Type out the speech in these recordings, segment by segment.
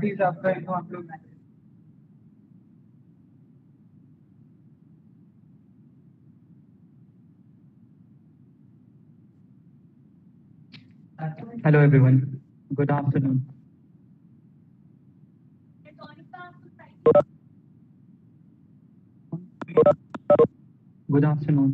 Please आपका इनको आप लोग Hello everyone. Good afternoon. Good afternoon.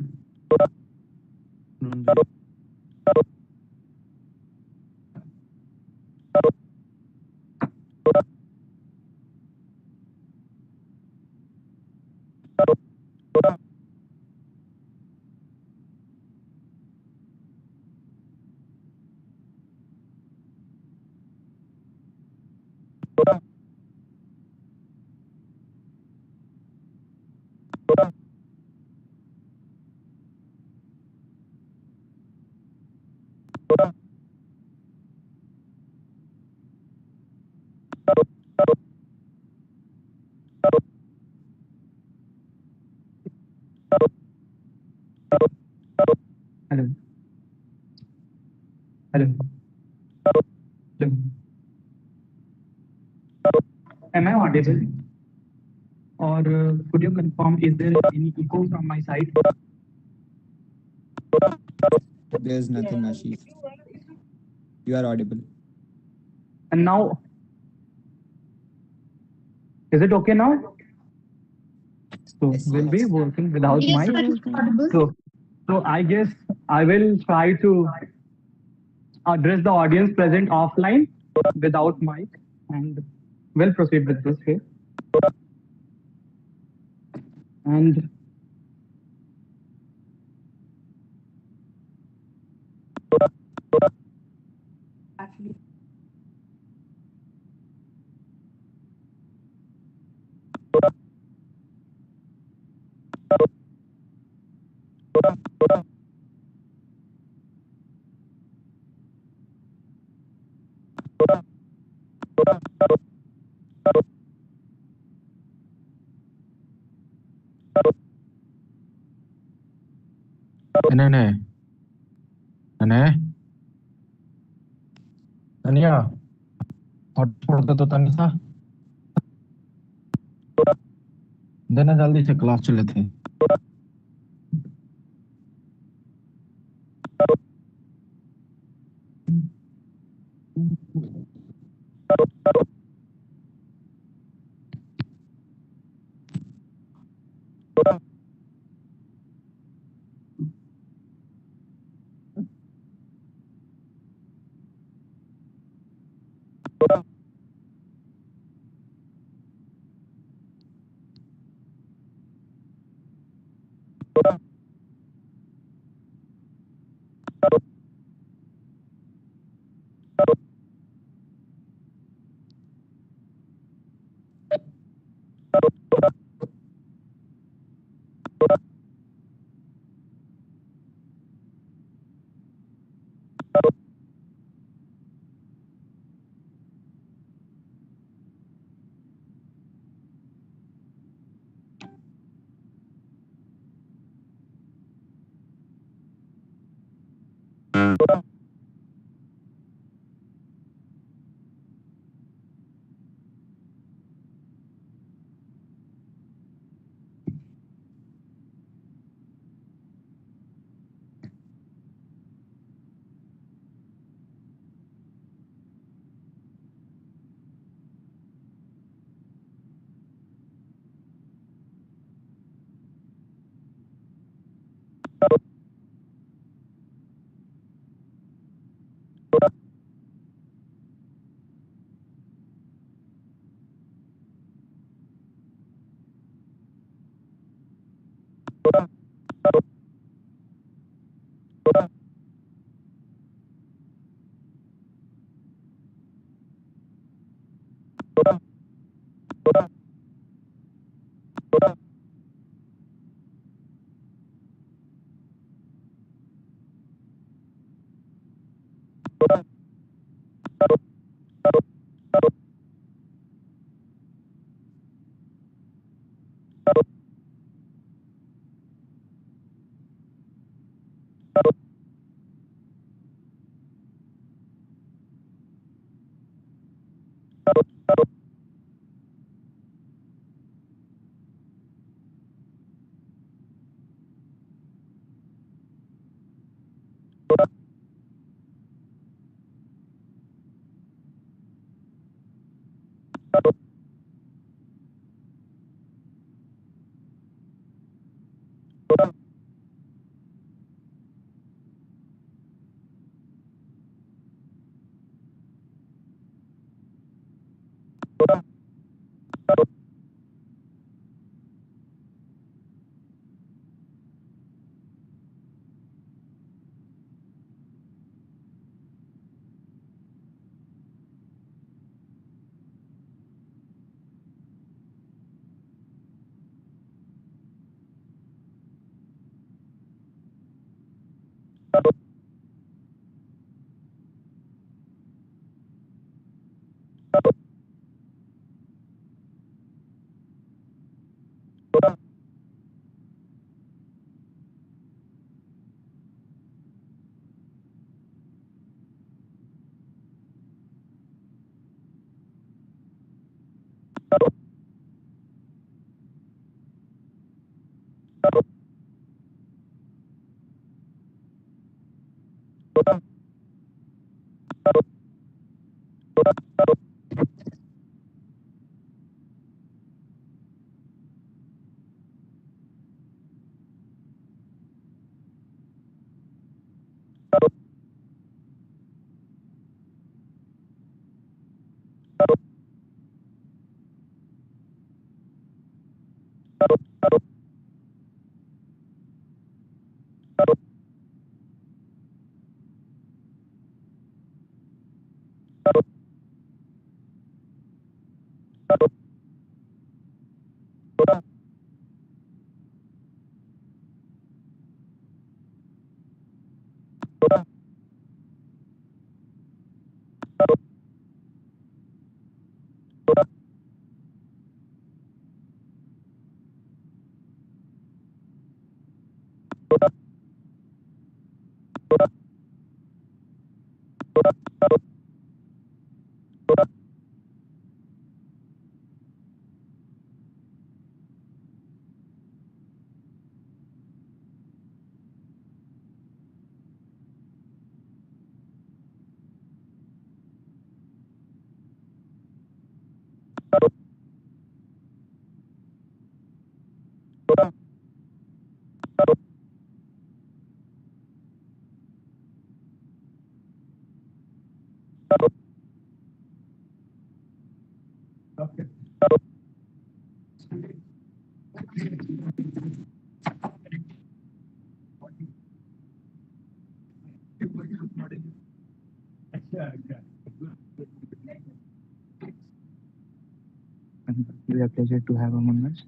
Hello. Hello. Hello. Am I audible? Or could you confirm, is there any echo from my side? There's nothing, Ashish. You are audible. And now, is it okay now? So Yes, we'll be yes. working without Yes, mic. sir, it's audible. So I guess I will try to address the audience present offline without mic, and we'll proceed with this here. And Nene, Nene, Tania, hotspot दे तो तनिषा देना जल्दी से class चले थे We are pleasure to have among us.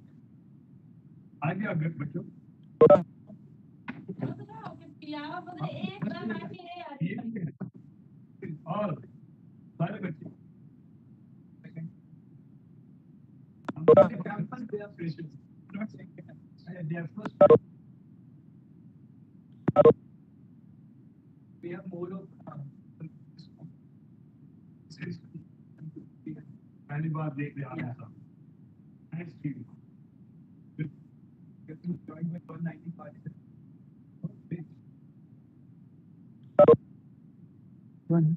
One,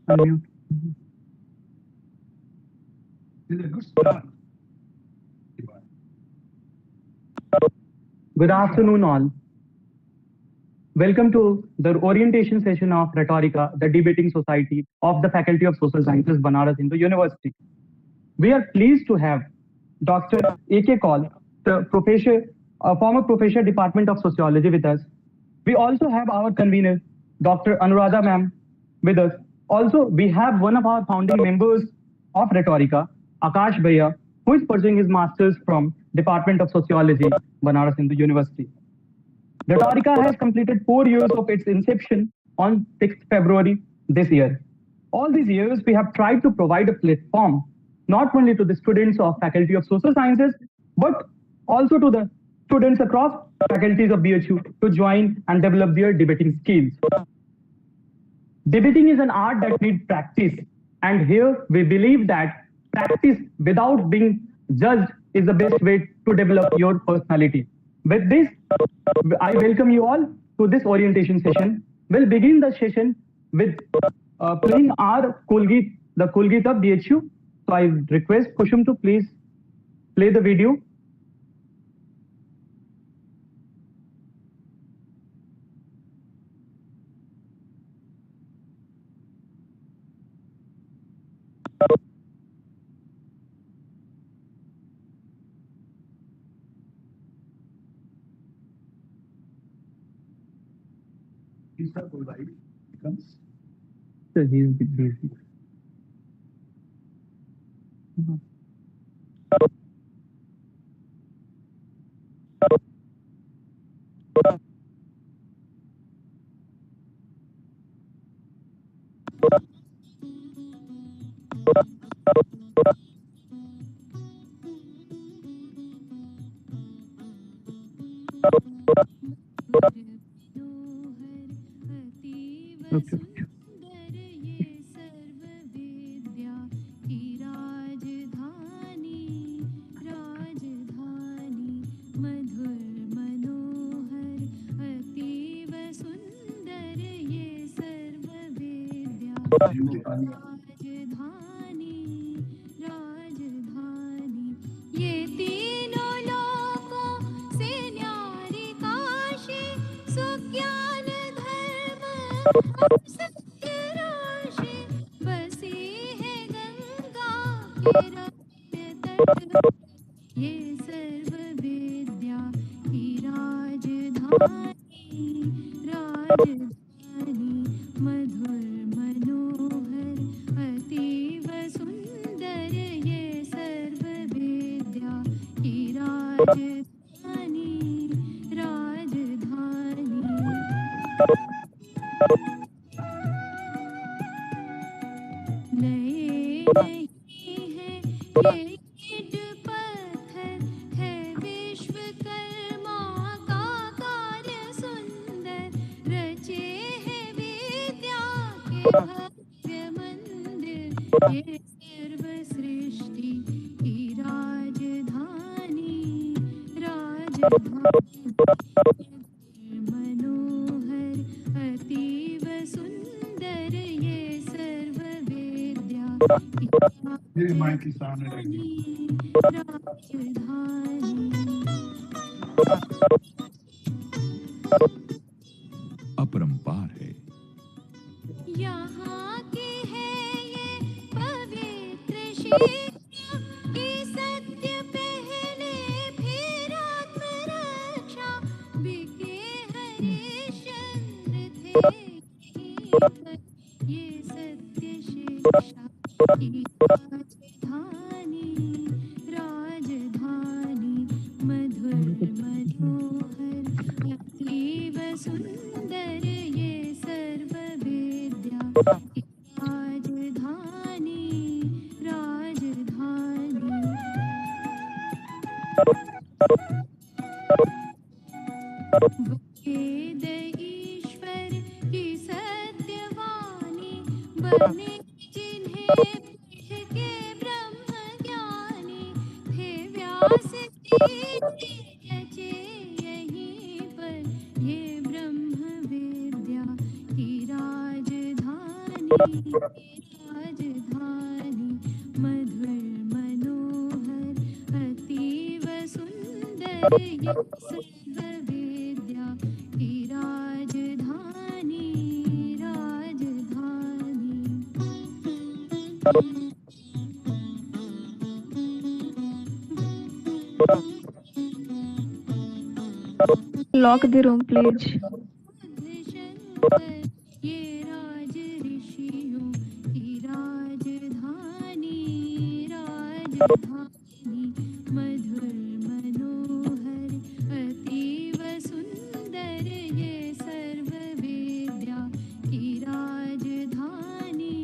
unmute. Good afternoon, all. Welcome to the orientation session of Rhetorica, the debating society of the Faculty of Social Sciences, Banaras Hindu University. We are pleased to have Dr. A.K. Kaul, the professor, former professor, Department of Sociology, with us. We also have our convener, Dr. Anuradha ma'am, with us. Also, we have one of our founding members of Rhetorica, Akash Bhaiya, who is pursuing his master's from Department of Sociology, Banaras Hindu University. Rhetorica has completed 4 years of its inception on 6th February this year. All these years, we have tried to provide a platform not only to the students of Faculty of Social Sciences, but also to the students across faculties of BHU to join and develop their debating skills. Debating is an art that needs practice, and here we believe that practice without being judged is the best way to develop your personality. With this, I welcome you all to this orientation session. We'll begin the session with playing our Kulgeet, the Kulgeet of BHU. So I request Kushum to please play the video. So he's busy. Okay. ये तीनों लोकों से न्यारी काशी सुज्ञान धर्म और सत्य राशि बसी है गंगा के रम्य तट ये सर्व विद्या की राजधानी, राजधानी मधुर मनोहर अतीव सुंदर, ये सर्व विद्या की राजधानी, राजधानी नए नहीं है ये ईंट पत्थर, है विश्वकर्मा का कार्य सुंदर, रचे है विद्या के भव्य मंदिर, ये सर्व सृष्टि की राजधानी, राजधानी मनोहर अतीव सुंदर, ये सर्व विद्या की राजधानी, राजधानी अपरंपार है। यहाँ की है ये पवित्र शिक्षा कि सत्य पहले फिर आत्मरक्षा, बिके हरिश्चंद्र थे यहीं पर, ये सत्य शिक्षा की राजधानी, राजधानी मधुर मनोहर अतीव सुंदर, ये सर्व विद्या की राजधानी, राजधानी वेद ईश्वर की सत्यवाणी, बने जिन्हें पढ़ के ब्रह्म ज्ञानी, थे व्यास जी रचे यहीं पर, ये ब्रह्म विद्या की राजधानी, राजधानी मधुर मनोहर अतीव सुंदर, ये सर्व विद्या की राजधानी, राजधानी Lock the room, please. Shankar, ये राज ऋषियों की राजधानी, राजधानी मधुर मनोहर अतीव सुंदर, ये सर्व विद्या की राजधानी,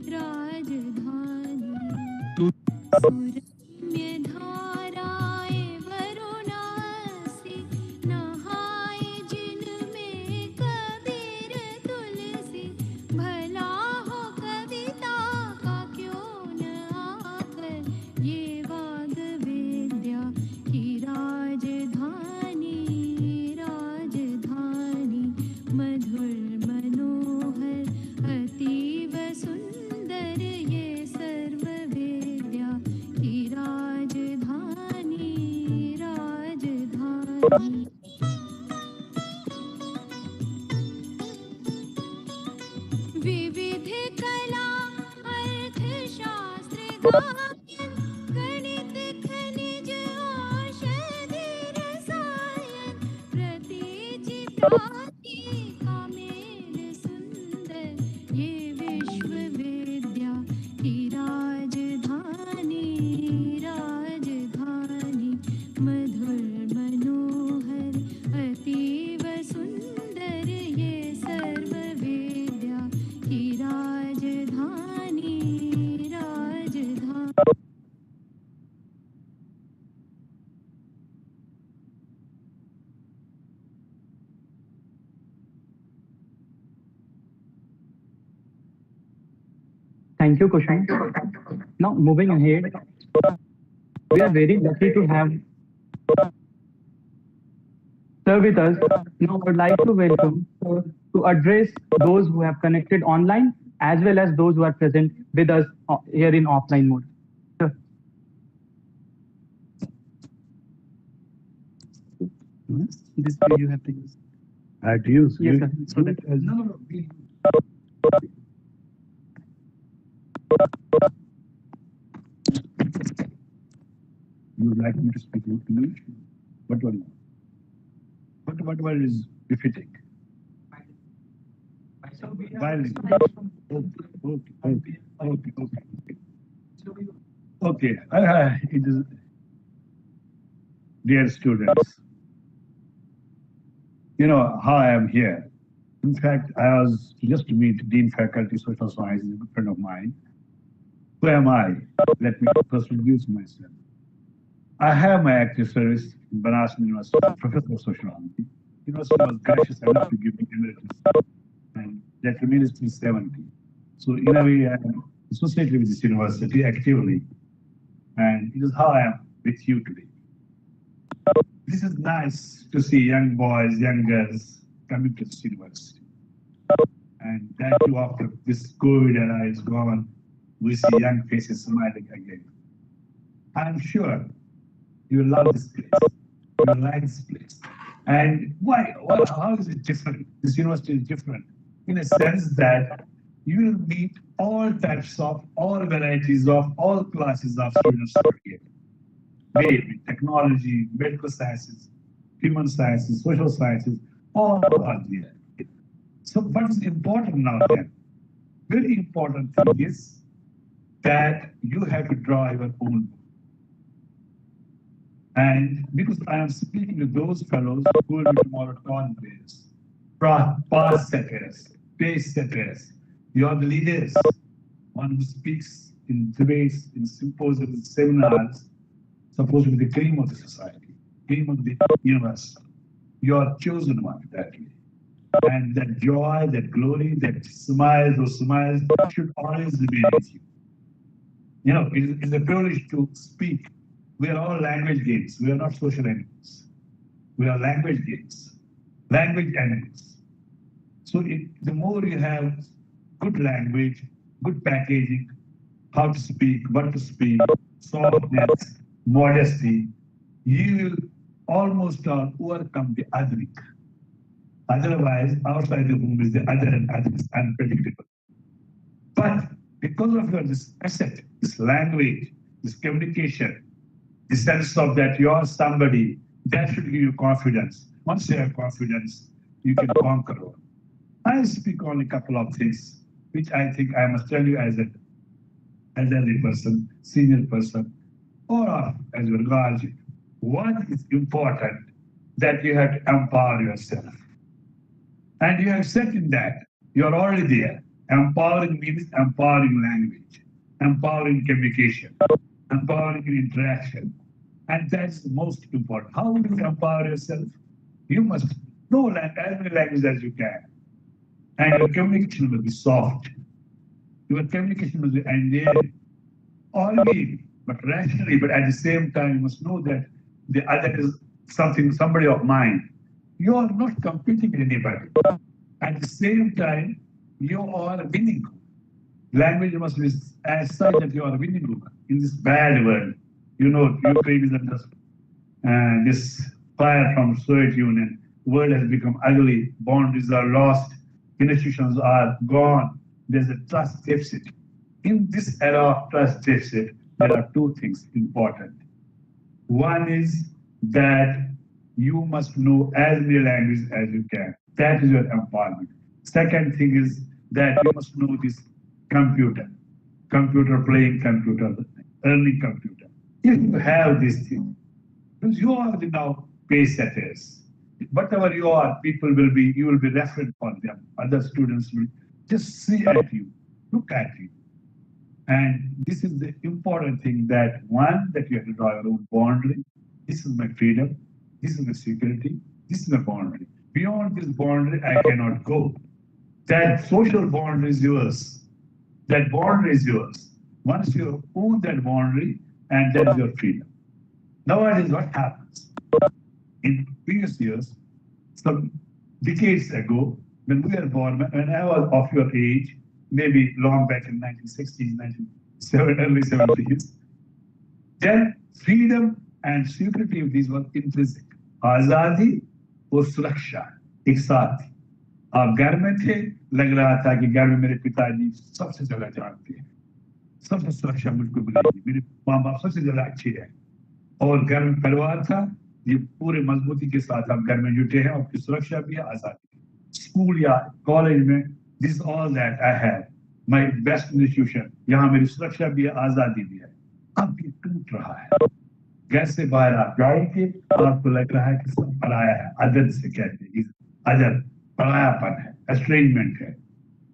राजधानी सुरम्य धाराएं वरुणासी, नहाए जिनमें कबीर तुलसी, भला हो कविता का क्यों न आकर, ये वाग विद्या की राजधानी, राजधानी मधुर मनोहर अतीव सुंदर, ये सर्व विद्या की राजधानी, राजधानी विविध कला अर्थशास्त्र गायन, गणित खनिज औषधि रसायन, प्रतीचि प्राति का मेल सुंदर, ये विश्व विद्या की राजधानी, राजधानी मधुर मनोहर अतीव सुंदर, ये सर्व विद्या की राजधानी, राजधानी Thank you, Kushan. Now, moving ahead, we are very lucky to have sir with us. Now, I would like to welcome sir to address those who have connected online as well as those who are present with us here in offline mode. Sir. This way you have to use. I had to use. Yes, you- sir. So that as You would like me to speak in English? Whatever. Whatever is befitting. While okay. Okay. It is, dear students, you know how I am here. In fact, I was just to meet Dean Faculty Social Sciences, a good friend of mine. Who am I? Let me first introduce myself. I have my active service in Banaras University, Professor of Sociology. University was gracious enough to give me emeritus, and that remains till 70. So in a way, I am associated with this university actively, and it is how I am with you today. This is nice to see young boys, young girls coming to this university. And that too, after this COVID era is gone, we see young faces smiling again. I'm sure you love this place. You like this place. And why? How is it different? This university is different in a sense that you will meet all types of, all varieties of, all classes of students here. Be it technology, medical sciences, human sciences, social sciences, all are there. So what's important now then? Very important thing is that you have to draw your own book. And because I am speaking to those fellows who will be tomorrow torn players, path setters, pace setters, you are the leaders, one who speaks in debates, in symposiums, seminars, supposed to be the cream of the society, cream of the universe. You are chosen one that way. And that joy, that glory, that smile, those smiles should always remain with you. You know, it's a privilege to speak. We are all language games. We are not social animals. We are language games, language animals. So the more you have good language, good packaging, how to speak, what to speak, softness, modesty, you will almost all overcome the othering. Otherwise, outside the room is the other, and other is unpredictable. But because of your this asset, this language, this communication, the sense of that you are somebody, that should give you confidence. Once you have confidence, you can conquer all. I'll speak on a couple of things, which I think I must tell you as an elderly person, senior person, or as your guardian. What is important that you have to empower yourself. And you have said in that, you are already there. Empowering means empowering language, empowering communication, empowering interaction. And that's the most important. How do you empower yourself? You must know as many languages as you can. And your communication must be soft. Your communication must be endearing, orally, but rationally, but at the same time, you must know that the other is somebody of mine. You are not competing with anybody. At the same time, you are winning. Language must be as such that you are winning in this bad world. You know, Ukraine is under this fire from Soviet Union. World has become ugly. Boundaries are lost. Institutions are gone. There's a trust deficit. In this era of trust deficit, there are two things important. One is that you must know as many languages as you can. That is your empowerment. Second thing is that you must know this computer, playing computer, earning computer. If you have this thing, because you are the now pace setters. Whatever you are, you will be referent for them. Other students will just see at you, look at you. And this is the important thing that one, that you have to draw your own boundary. This is my freedom. This is my security. This is my boundary. Beyond this boundary, I cannot go. That social boundary is yours. That boundary is yours. Once you own that boundary, and that is your freedom. Nowadays, what happens? In previous years, some decades ago, when we were born, when I was of your age, maybe long back in 1960s, 1970s, early 70s, then freedom and security of these were intrinsic. Azadi और सुरक्षा एक साथ थी। आप घर में थे, लग रहा था कि घर में मेरे पिताजी सबसे ज्यादा जानते हैं, सबसे सुरक्षा मुझको मिलेगी, मेरे माँ बाप सबसे ज्यादा अच्छे हैं। और घर में परिवार था, ये पूरे मजबूती के साथ हम घर में जुटे हैं, आपकी सुरक्षा भी है, आजादी भी। स्कूल या कॉलेज में this all that I have, my best institution, यहाँ मेरी सुरक्षा भी है, आजादी भी है। अब ये टूट रहा है। घर से बाहर आप जाएंगे, आपको लग रहा है कि सब पराया है, अदर से कहते हैं, अदर परायापन है, एस्ट्रेंजमेंट है,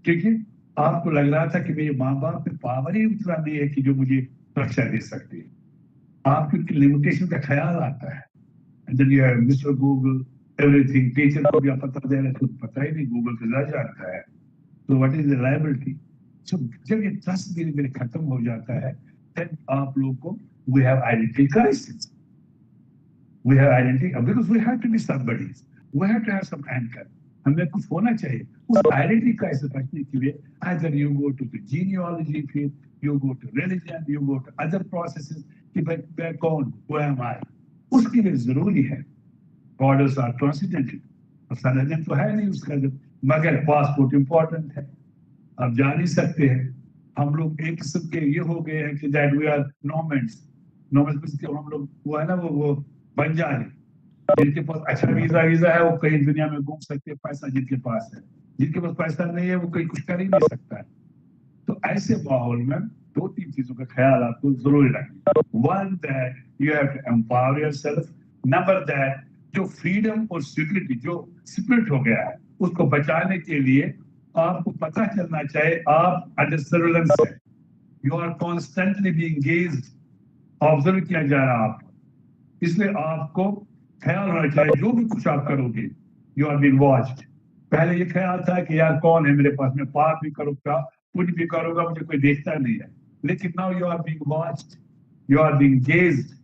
ठीक है। आपको लग रहा था कि मेरे माँ बाप में पावर ही उतना नहीं है कि जो मुझे सुरक्षा दे सकते हैं। आपकी लिमिटेशन का ख्याल आता है। And then you have Mr. Google, everything. Teacher को भी आप पता दे रहे, खुद पता ही नहीं, गूगल से ज्यादा जानता है। So what is the liability? So जब ये ट्रस्ट धीरे धीरे खत्म हो जाता है, then आप लोगों को we have identity crisis. We have identity because we have to be somebody. We have to have some anchor. हमें कुछ होना चाहिए। उस identity crisis रखने के लिए either you go to the genealogy field, you go to religion, you go to other processes कि मैं कौन, who am I? उसके लिए जरूरी है बॉर्डर्स आर ट्रांसिडेंटल, और संरक्षण तो है नहीं उसका, मगर पासपोर्ट इंपॉर्टेंट है। आप जा नहीं सकते हैं। हम लोग एक किस्म के ये हो गए हैं कि दैट वी आर नॉमेड्स। नॉमेड्स हम लोग वो है ना, वो बंजारे, जिनके पास अच्छा वीजा है वो कहीं दुनिया में घूम सकते हैं, पैसा जिनके पास है। जिनके पास पैसा नहीं है वो कहीं कुछ कर ही नहीं सकता है। तो ऐसे माहौल में दो तीन चीजों का ख्याल आपको जरूर रखना। One, that you have to empower yourself. Number that, जो फ्रीडम और सिक्योरिटी जो स्पिरिट हो गया है उसको बचाने के लिए आपको पता चलना चाहिए आप अंडर सर्वेलेंस है, you are constantly being gazed, observe किया जा रहा है आपको। इसलिए आपको ख्याल होना चाहिए जो भी कुछ आप करोगे, यू आर बीइंग वॉच्ड। पहले ये ख्याल था कि यार कौन है मेरे पास, मैं पाप भी करूंगा कुछ भी करूंगा, मुझे कोई देखता नहीं है, लेकिन now you are being watched, you are being gazed,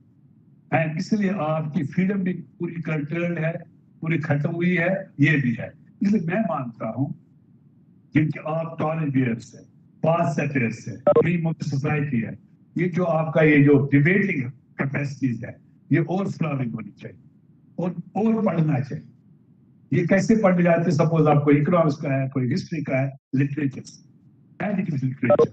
and इसलिए आपकी फ्रीडम भी पूरी कंट्रोल्ड है, पूरी खत्म हुई है, ये भी है। इसलिए मैं मानता हूं जिनके आप टॉलेज बियर्स है, पास सेटर्स है, ड्रीम ऑफ सोसाइटी है, ये जो आपका ये जो डिबेटिंग कैपेसिटीज है, ये और फ्लरिंग होनी चाहिए और पढ़ना चाहिए। ये कैसे पढ़ जाते, सपोज आपको इकोनॉमिक्स का है, कोई हिस्ट्री का है, literature, literature,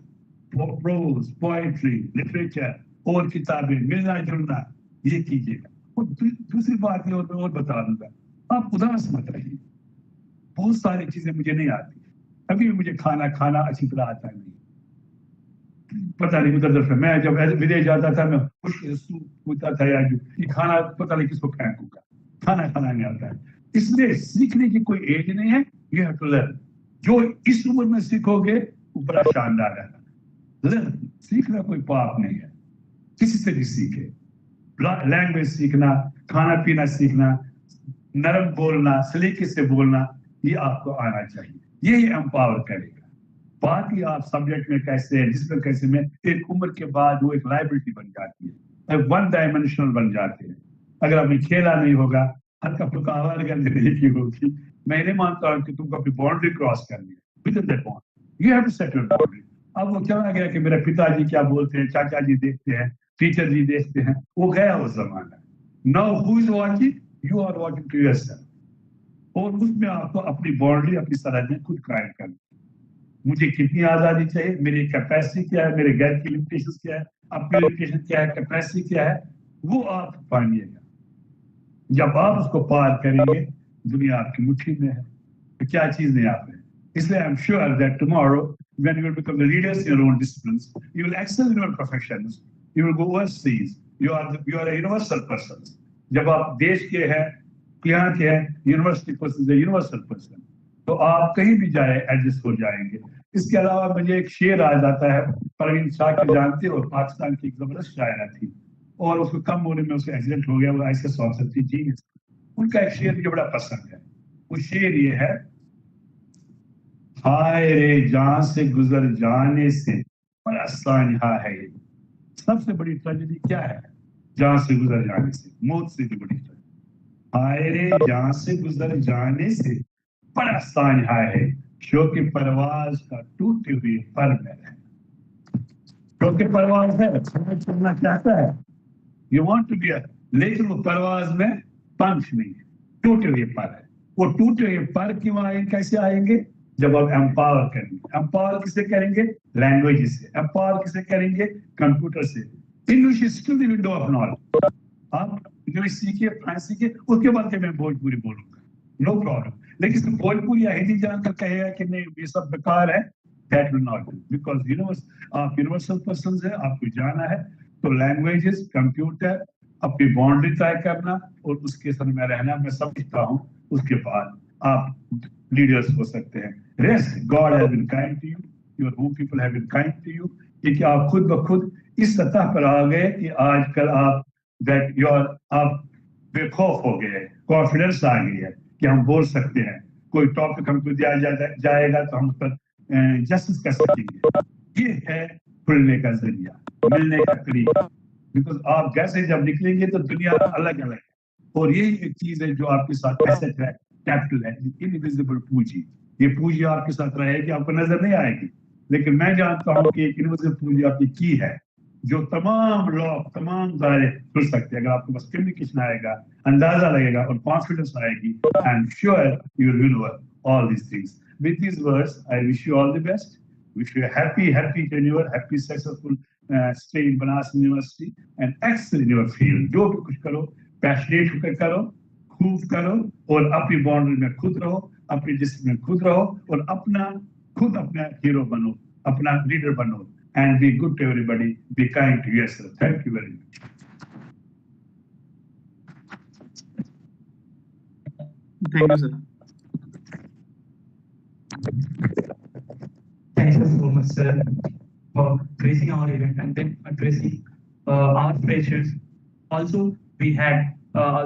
prose, poetry, literature और किताबें मिलना जुलना, ये कीजिएगा। और दूसरी बात ये और बता दूंगा, आप उदास मत रहिए। बहुत सारी चीजें मुझे नहीं आती, अभी भी मुझे खाना अच्छी तरह आता नहीं, पता नहीं उधर से। मैं जब विदेश जाता था मैं पूछता था यार ये खाना पता नहीं किसको फेंकूंगा, खाना नहीं आता है। इसलिए सीखने की कोई एज नहीं है, यू हैव टू लर्न। जो इस उम्र में सीखोगे वो बड़ा शानदार है। लर्न, सीखना कोई पाप नहीं है, किसी से भी सीखे। लैंग्वेज सीखना, खाना पीना सीखना, नरम बोलना, सलीके से बोलना, ये आपको आना चाहिए, यही एम्पावर करेगा। बाकी आप सब्जेक्ट में कैसे है, जिसमें कैसे में, एक उम्र के बाद वो एक लाइबिलिटी बन जाती है, वन डायमेंशनल बन जाते हैं। अगर आपने खेला नहीं होगा, हल्का फुल्का आवाज करने की होगी, मैं नहीं मानता हूँ कि तुमको अपनी बाउंड्री क्रॉस करनी है। Within that boundary you have to set your boundary. अब वो चला गया कि मेरे पिताजी क्या बोलते हैं, चाचा जी देखते हैं, टीचर जी देखते हैं, वो गया वो जमाना। Now who is watching, you are watching to yourself, और उसमें आपको अपनी बाउंड्री, अपनी सरहदें खुद कायम करनी। मुझे कितनी आजादी चाहिए, मेरी कैपेसिटी क्या है, मेरे घर की लिमिटेशन क्या है, अपनी लिमिटेशन क्या है, कैपेसिटी क्या है, वो आप पाइएगा। जब आप उसको पार करेंगे, दुनिया आपकी मुट्ठी में है, तो क्या चीज नहीं आप है। इसलिए I am sure that tomorrow when you will become the leaders in your own disciplines, you will excel in your professions, you will go overseas, you are a universal person. जब आप देश के हैं, यहाँ के हैं, यूनिवर्सिटी पर्सन, यूनिवर्सल पर्सन, तो आप कहीं भी जाए एडजस्ट हो जाएंगे। इसके अलावा मुझे एक शेर आ जाता है, परवीन शाह के जानते हो, पाकिस्तान की एक जबरदस्त शायरा थी, और उसको कम होने में उसका एक्सीडेंट हो गया, वो ऐसे सॉन्ग थी जी। उनका एक शेर मुझे बड़ा पसंद है। वो शेर ये है, हाय रे जान से गुजर जाने से बड़ा सान्हा है। सबसे बड़ी ट्रेजेडी क्या है? जान से गुजर जाने से, मौत से भी बड़ी ट्रेजेडी। हाय रे जान से गुजर जाने से बड़ा सान्हा है, शौक परवाज का टूटे हुए पर में है। शौक परवाज है, चलना चाहता है, यू वांट टू बी, लेकिन वो परवाज में पंख नहीं है, टूटे हुए पर है। वो टूटे हुए पर क्यों आएंगे, कैसे आएंगे? जब आप एम्पावर करेंगे। एम्पावर किसे करेंगे? लैंग्वेज से। एम्पावर किसे करेंगे? कंप्यूटर से। English is still the window of knowledge. आप इंग्लिश सीखिए, फ्रेंच सीखिए, उसके बाद के मैं भोजपुरी बोलूंगा, नो प्रॉब्लम। लेकिन सिर्फ भोजपुरी या हिंदी जानकर कहेगा कि नहीं ये सब बेकार है, that will not do, because आप यूनिवर्सल पर्सन है, आपको जाना है तो लैंग्वेजेस, कंप्यूटर, अपनी बाउंड्री तय करना और उसके संग में रहना मैं समझता हूँ, उसके बाद आप लीडर्स हो सकते हैं। Rest, god has been kind to you, your home people have been kind to you, कि आप खुद ब खुद इस सतह पर आ गए कि आजकल आप दैट योर आप बेखौफ हो गए, कॉन्फिडेंस आ गई है कि हम बोल सकते हैं, कोई टॉपिक हमको दिया जाएगा तो हम उस पर जस्टिस कर सकेंगे। ये है खुलने का जरिया, मिलने का तरीका, बिकॉज आप जैसे जब निकलेंगे तो दुनिया अलग अलग है, और यही एक चीज है जो आपके साथ एसेट है, कैपिटल है, इनविजिबल पूंजी। ये पूंजी आपके साथ रहेगी, आपको नजर नहीं आएगी, लेकिन मैं जानता हूँ कि एक इनविजिबल पूंजी आपकी की है जो तमाम लॉक, तमाम दायरे खुल सकते हैं अगर आपको बस कम्युनिकेशन आएगा, अंदाजा लगेगा और कॉन्फिडेंस आएगी। I am sure you will win all these things. With these words, I wish you all the best. Wish you a happy tenure, happy successful stay in Banaras University and excel in your field. जो भी कुछ करो, passionate होकर करो, खूब करो और अपनी बाउंड्री में खुद रहो, अपनी डिस्ट्रिक्ट में खुद रहो और अपना हीरो बनो, अपना लीडर बनो, and be good to everybody, be kind to yourself. Thank you very much. Thank you, sir. Thank you so much, sir, for gracing our event and then addressing our freshers. Also, we had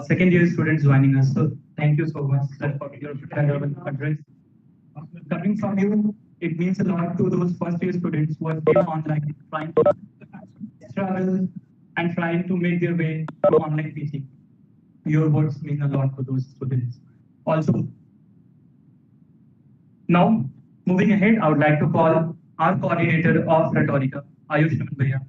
second year students joining us. So, thank you so much, sir, for your valuable address. Coming from you, it means a lot to those first year students who are still online, trying to struggle and trying to make their way to online teaching. Your words mean a lot to those students. Also, now, moving ahead, I would like to call our coordinator of Rhetorica, Ayush Bhaiya.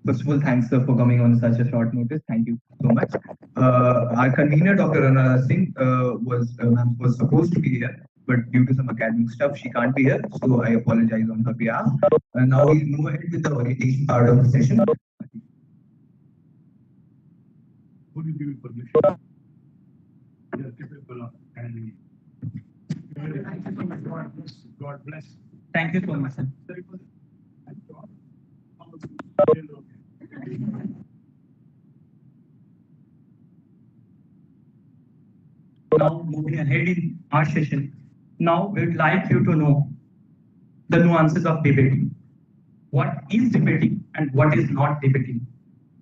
First of all, thanks sir for coming on such a short notice. Thank you so much. Our convener, Dr. Rana Singh, was supposed to be here, but due to some academic stuff, she can't be here. So I apologize on her behalf. And now we'll move ahead with the orientation part of the session. Would you give me permission? Yes, capable of handling. God bless. Thank you so much, sir. Now, moving ahead in our session, now we would like you to know the nuances of debating. What is debating and what is not debating?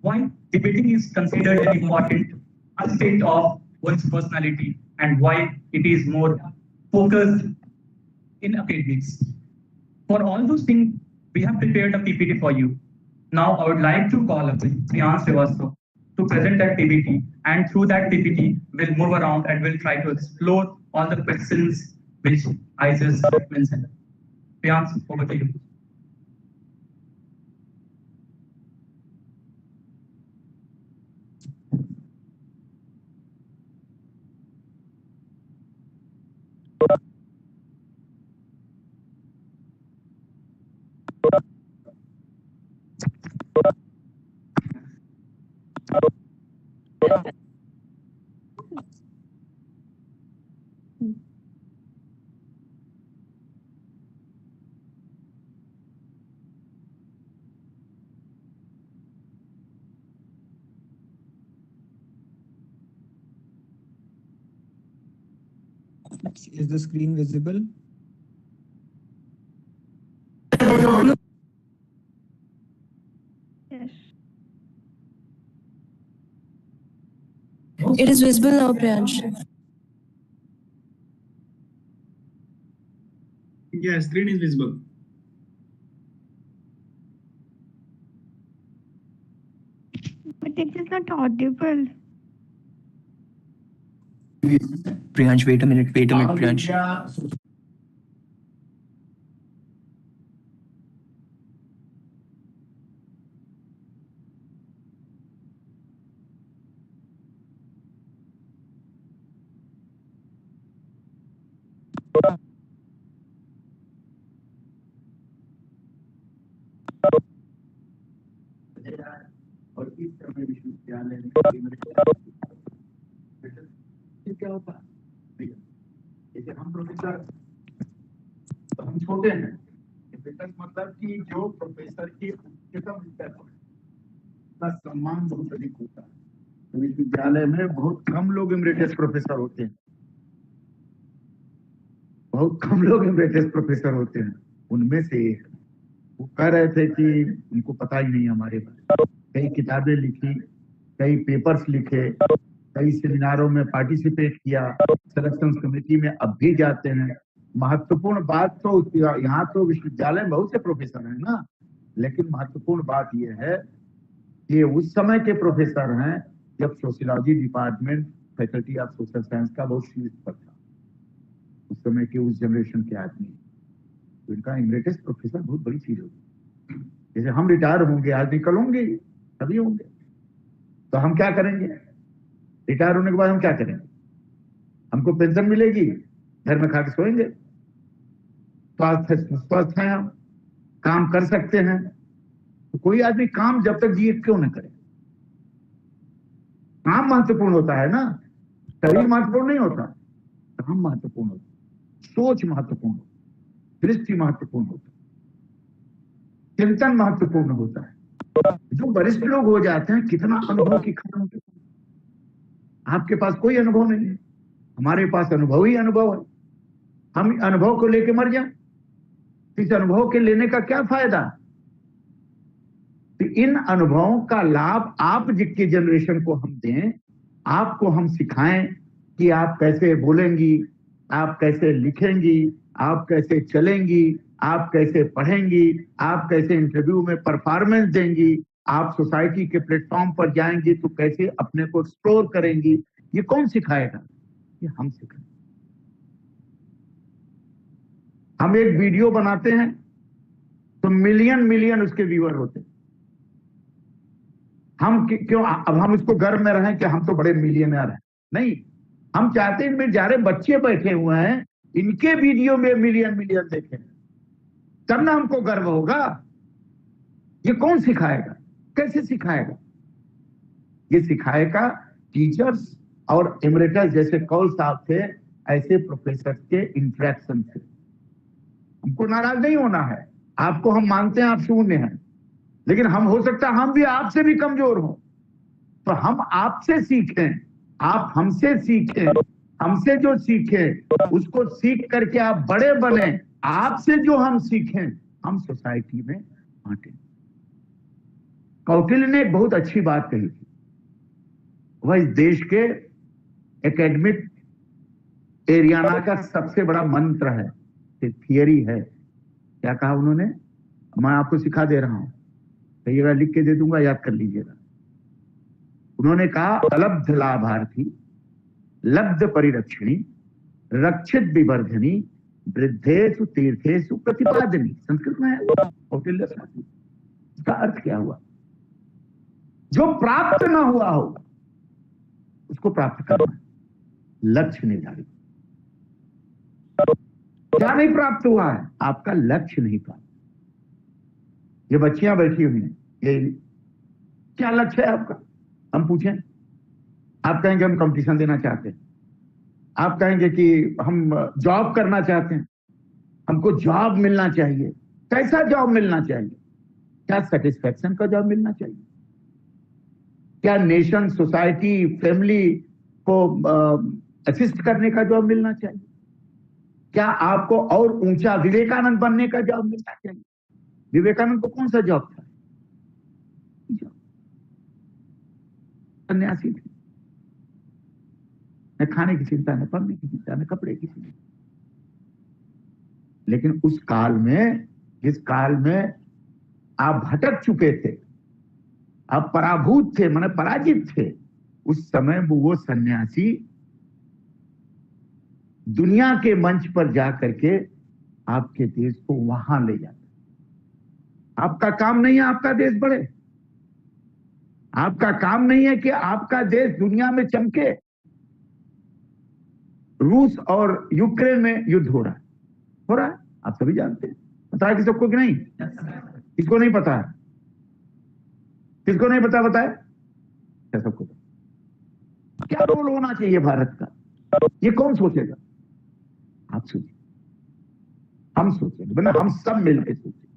Why debating is considered an important aspect of one's personality and why it is more focused in academics. For all those things, we have prepared a PPT for you. Now, I would like to call upon Priyansh Srivastava to present that PPT, and through that PPT, we'll move around and we'll try to explore all the questions which I just mentioned. Priyansh, over to you. Is the screen visible? Yes. It is visible now, Priyansh. Yeah, screen is visible. But it is not audible. Priyansh, wait a minute, Priyansh. और इस समय विश्वविद्यालय में क्या होता है, जैसे हम प्रोफेसर, तो हम छोटे हैं, मतलब कि जो प्रोफेसर की उच्चतम स्तर का सम्मान बहुत अधिक होता है। तो विश्वविद्यालय में बहुत कम लोग इमरेटस प्रोफेसर होते हैं, बहुत कम लोग इमरेटस प्रोफेसर होते हैं। उनमें से एक वो कह रहे थे कि उनको पता ही नहीं हमारे बारे में, कई किताबें लिखी, कई पेपर्स लिखे, कई सेमिनारों में पार्टिसिपेट किया, सिलेक्शन कमेटी में अब भी जाते हैं। महत्वपूर्ण बात तो यहाँ तो विश्वविद्यालय में बहुत से प्रोफेसर हैं ना, लेकिन महत्वपूर्ण बात यह है कि उस समय के प्रोफेसर हैं जब sociology department faculty of social science का बहुत शीर्ष पर था, उस समय के उस जनरेशन के आदमी, तो इनका इमरेटस प्रोफेसर बहुत बड़ी चीज होगी। जैसे हम रिटायर होंगे, आज निकल होंगे, तभी होंगे, तो हम क्या करेंगे? रिटायर होने के बाद हम क्या करेंगे? हमको पेंशन मिलेगी, घर में खा के सोएंगे, स्वस्थ हैं, हम काम कर सकते हैं। तो कोई आदमी काम जब तक जिए क्यों न करे? काम महत्वपूर्ण होता है ना, शरीर महत्वपूर्ण नहीं होता, काम महत्वपूर्ण होता, सोच महत्वपूर्ण होता, दृष्टि महत्वपूर्ण होता, चिंतन महत्वपूर्ण होता है। जो वरिष्ठ लोग हो जाते हैं, कितना अनुभव की खत्म होती है। आपके पास कोई अनुभव नहीं है, हमारे पास अनुभव ही अनुभव है। हम अनुभव को लेके मर जाए, इस अनुभव के लेने का क्या फायदा? तो इन अनुभवों का लाभ आप जिसके जनरेशन को हम दें, आपको हम सिखाएं कि आप कैसे बोलेंगी, आप कैसे लिखेंगी, आप कैसे चलेंगी, आप कैसे पढ़ेंगी, आप कैसे इंटरव्यू में परफॉर्मेंस देंगी, आप सोसाइटी के प्लेटफॉर्म पर जाएंगी तो कैसे अपने को एक्सप्लोर करेंगी। ये कौन सिखाएगा? ये हम सिखाएंगे। हम एक वीडियो बनाते हैं तो मिलियन मिलियन उसके व्यूअर होते हैं। हम क्यों अब हम इसको गर्व में रहें कि हम तो बड़े मिलियनर हैं? नहीं, हम चाहते हैं इनमें जारे बच्चे बैठे हुए हैं, इनके वीडियो में मिलियन मिलियन देखें, तब ना हमको गर्व होगा। ये कौन सिखाएगा? कैसे सिखाएगा? ये सिखाएगा टीचर्स और इमरेटस जैसे कौल साहब थे, ऐसे प्रोफेसर के इंटरेक्शन से। हमको नाराज नहीं होना है, आपको हम मानते हैं आप शून्य हैं, लेकिन हम हो सकता है हम भी आपसे भी कमजोर हो, तो हम आपसे सीखें, आप हमसे सीखें, हमसे जो सीखें उसको सीख करके आप बड़े बने, आपसे जो हम सीखें हम सोसाइटी में बांटें। कौटिल्य ने एक बहुत अच्छी बात कही थी, वह इस देश के एकेडमिक एरियाना का सबसे बड़ा मंत्र है, थियरी है। क्या कहा उन्होंने? मैं आपको सिखा दे रहा हूं, कहिएगा, लिख के दे दूंगा, याद कर लीजिएगा। उन्होंने कहा, अलब्ध लाभार्थी लब्ध परिरक्षणी रक्षित विवर्धनी वृद्धेषु तीर्थेषु प्रतिपादनी। संस्कृत में है कौटिल्य शास्त्री। इसका अर्थ क्या हुआ? जो प्राप्त ना हुआ हो उसको प्राप्त करना, लक्ष्य निर्धारित। क्या नहीं प्राप्त हुआ है? आपका लक्ष्य नहीं प्राप्त। ये बच्चियां बैठी हुई हैं, ये क्या लक्ष्य है आपका? हम पूछें, आप कहेंगे हम कंपटीशन देना चाहते हैं, आप कहेंगे कि हम जॉब करना चाहते हैं, हमको जॉब मिलना चाहिए। कैसा जॉब मिलना चाहिए? क्या सेटिस्फेक्शन का जॉब मिलना चाहिए? क्या नेशन, सोसाइटी, फैमिली को असिस्ट करने का जॉब मिलना चाहिए? क्या आपको और ऊंचा विवेकानंद बनने का जॉब मिलना चाहिए? विवेकानंद को कौन सा जॉब था? सन्यासी थे, न खाने की चिंता, न पढ़ने की चिंता, न कपड़े की चिंता। लेकिन उस काल में, जिस काल में आप भटक चुके थे, आप पराभूत थे, माने पराजित थे, उस समय वो सन्यासी दुनिया के मंच पर जाकर के आपके देश को वहां ले जाते। आपका काम नहीं है आपका देश बढ़े, आपका काम नहीं है कि आपका देश दुनिया में चमके, रूस और यूक्रेन में युद्ध हो रहा है, आप सभी जानते हैं। पता है कि सबको कि नहीं? किसको नहीं पता है? किसको नहीं पता बताए? क्या सबको? क्या रोल होना चाहिए भारत का? ये कौन सोचेगा? आप सोचिए, हम सोचेंगे, वरना हम सब मिलकर सोचेंगे।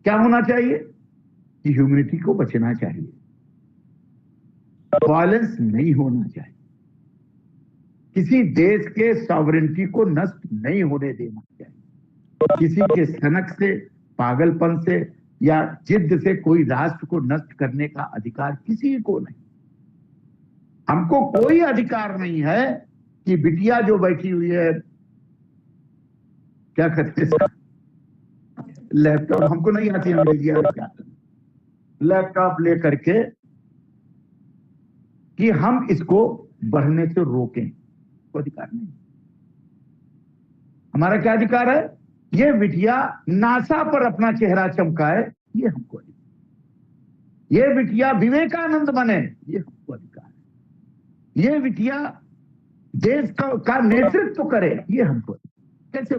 क्या होना चाहिए कि ह्यूमैनिटी को बचना चाहिए, वायलेंस नहीं होना चाहिए, किसी देश के सॉवरेनिटी को नष्ट नहीं होने देना चाहिए, किसी के सनक से, पागलपन से या जिद से कोई राष्ट्र को नष्ट करने का अधिकार किसी को नहीं। हमको कोई अधिकार नहीं है कि बिटिया जो बैठी हुई है, क्या कहते हैं, लैपटॉप, हमको नहीं आती अंग्रेजी, क्या लैपटॉप लेकर के कि हम इसको बढ़ने से रोकें, कोई अधिकार नहीं। हमारा क्या अधिकार है? ये बिटिया नासा पर अपना चेहरा चमकाए, ये हमको अधिकार। ये बिटिया विवेकानंद बने, ये हमको अधिकार है। ये बिटिया देश का नेतृत्व करे, ये हमको कैसे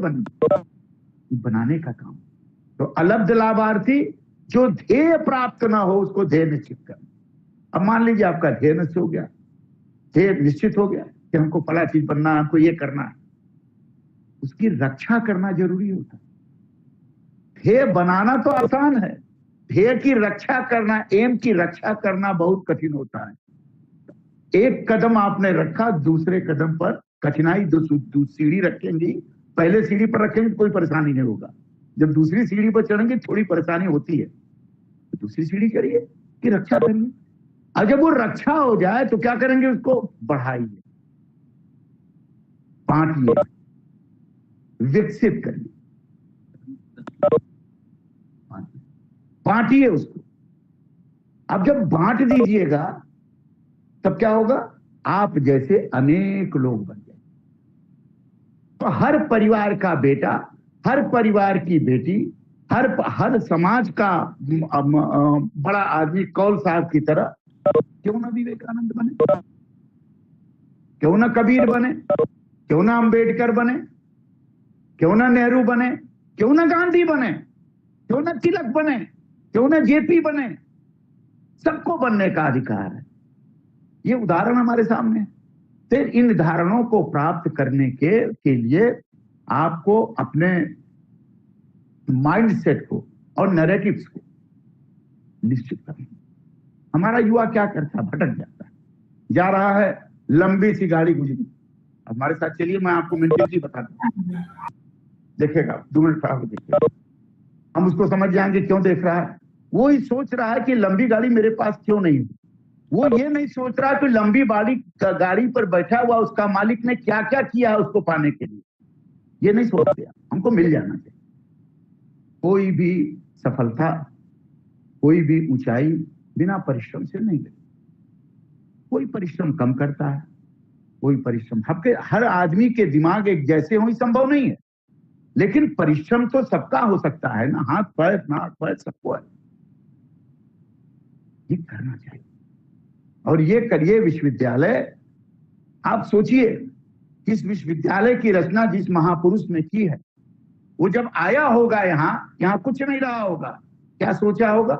बनाने का काम। तो अलब्ध लाभार्थी जो ध्येय प्राप्त ना हो उसको ध्येय निश्चित करना। अब मान लीजिए आपका ध्येय निश्चित हो गया, ध्येय निश्चित हो गया कि हमको फला चीज बनना है, हमको ये करना है, उसकी रक्षा करना जरूरी होता है। ध्येय बनाना तो आसान है, ध्येय की रक्षा करना, एम की रक्षा करना बहुत कठिन होता है। एक कदम आपने रखा, दूसरे कदम पर कठिनाई, सीढ़ी रखेंगी, पहले सीढ़ी पर रखेंगे तो कोई परेशानी नहीं होगा, जब दूसरी सीढ़ी पर चढ़ेंगे थोड़ी परेशानी होती है, तो दूसरी सीढ़ी करिए कि रक्षा करिए। और जब वो रक्षा हो जाए तो क्या करेंगे? उसको बढ़ाइए, बांटिए, विकसित करिए, बांटिए उसको। अब जब बांट दीजिएगा तब क्या होगा? आप जैसे अनेक लोग बन जाएंगे। तो हर परिवार का बेटा, हर परिवार की बेटी, हर समाज का बड़ा आदमी कौल साहब की तरह क्यों ना विवेकानंद बने, क्यों ना कबीर बने, क्यों ना अंबेडकर बने, क्यों ना नेहरू बने, क्यों ना गांधी बने, क्यों ना तिलक बने, क्यों ना जेपी बने। सबको बनने का अधिकार है। ये उदाहरण हमारे सामने है। फिर इन धारणों को प्राप्त करने के लिए आपको अपने माइंडसेट को और नैरेटिव्स को निश्चित करना। हमारा युवा क्या करता है? भटक जाता है, जा रहा है, लंबी सी गाड़ी गुजरी, हमारे साथ चलिए, मैं आपको मेंटलिटी बताता हूं, देखेगा 2 मिनट खड़ा होकर देखिए, हम उसको समझ जाएंगे क्यों देख रहा है। वो ही सोच रहा है कि लंबी गाड़ी मेरे पास क्यों नहीं है। वो ये नहीं सोच रहा कि लंबी गाड़ी पर बैठा हुआ उसका मालिक ने क्या क्या किया है उसको पाने के लिए। ये नहीं सोचते, हमको मिल जाना चाहिए। कोई भी सफलता, कोई भी ऊंचाई बिना परिश्रम से नहीं मिलती। कोई परिश्रम कम करता है, कोई परिश्रम, हर आदमी के दिमाग एक जैसे हो संभव नहीं है, लेकिन परिश्रम तो सबका हो सकता है ना, हाथ पैर नाक पैर सबको है। ये करना चाहिए। और ये करिए विश्वविद्यालय। आप सोचिए, इस विश्वविद्यालय की रचना जिस महापुरुष ने की है, वो जब आया होगा यहाँ कुछ नहीं रहा होगा, क्या सोचा होगा?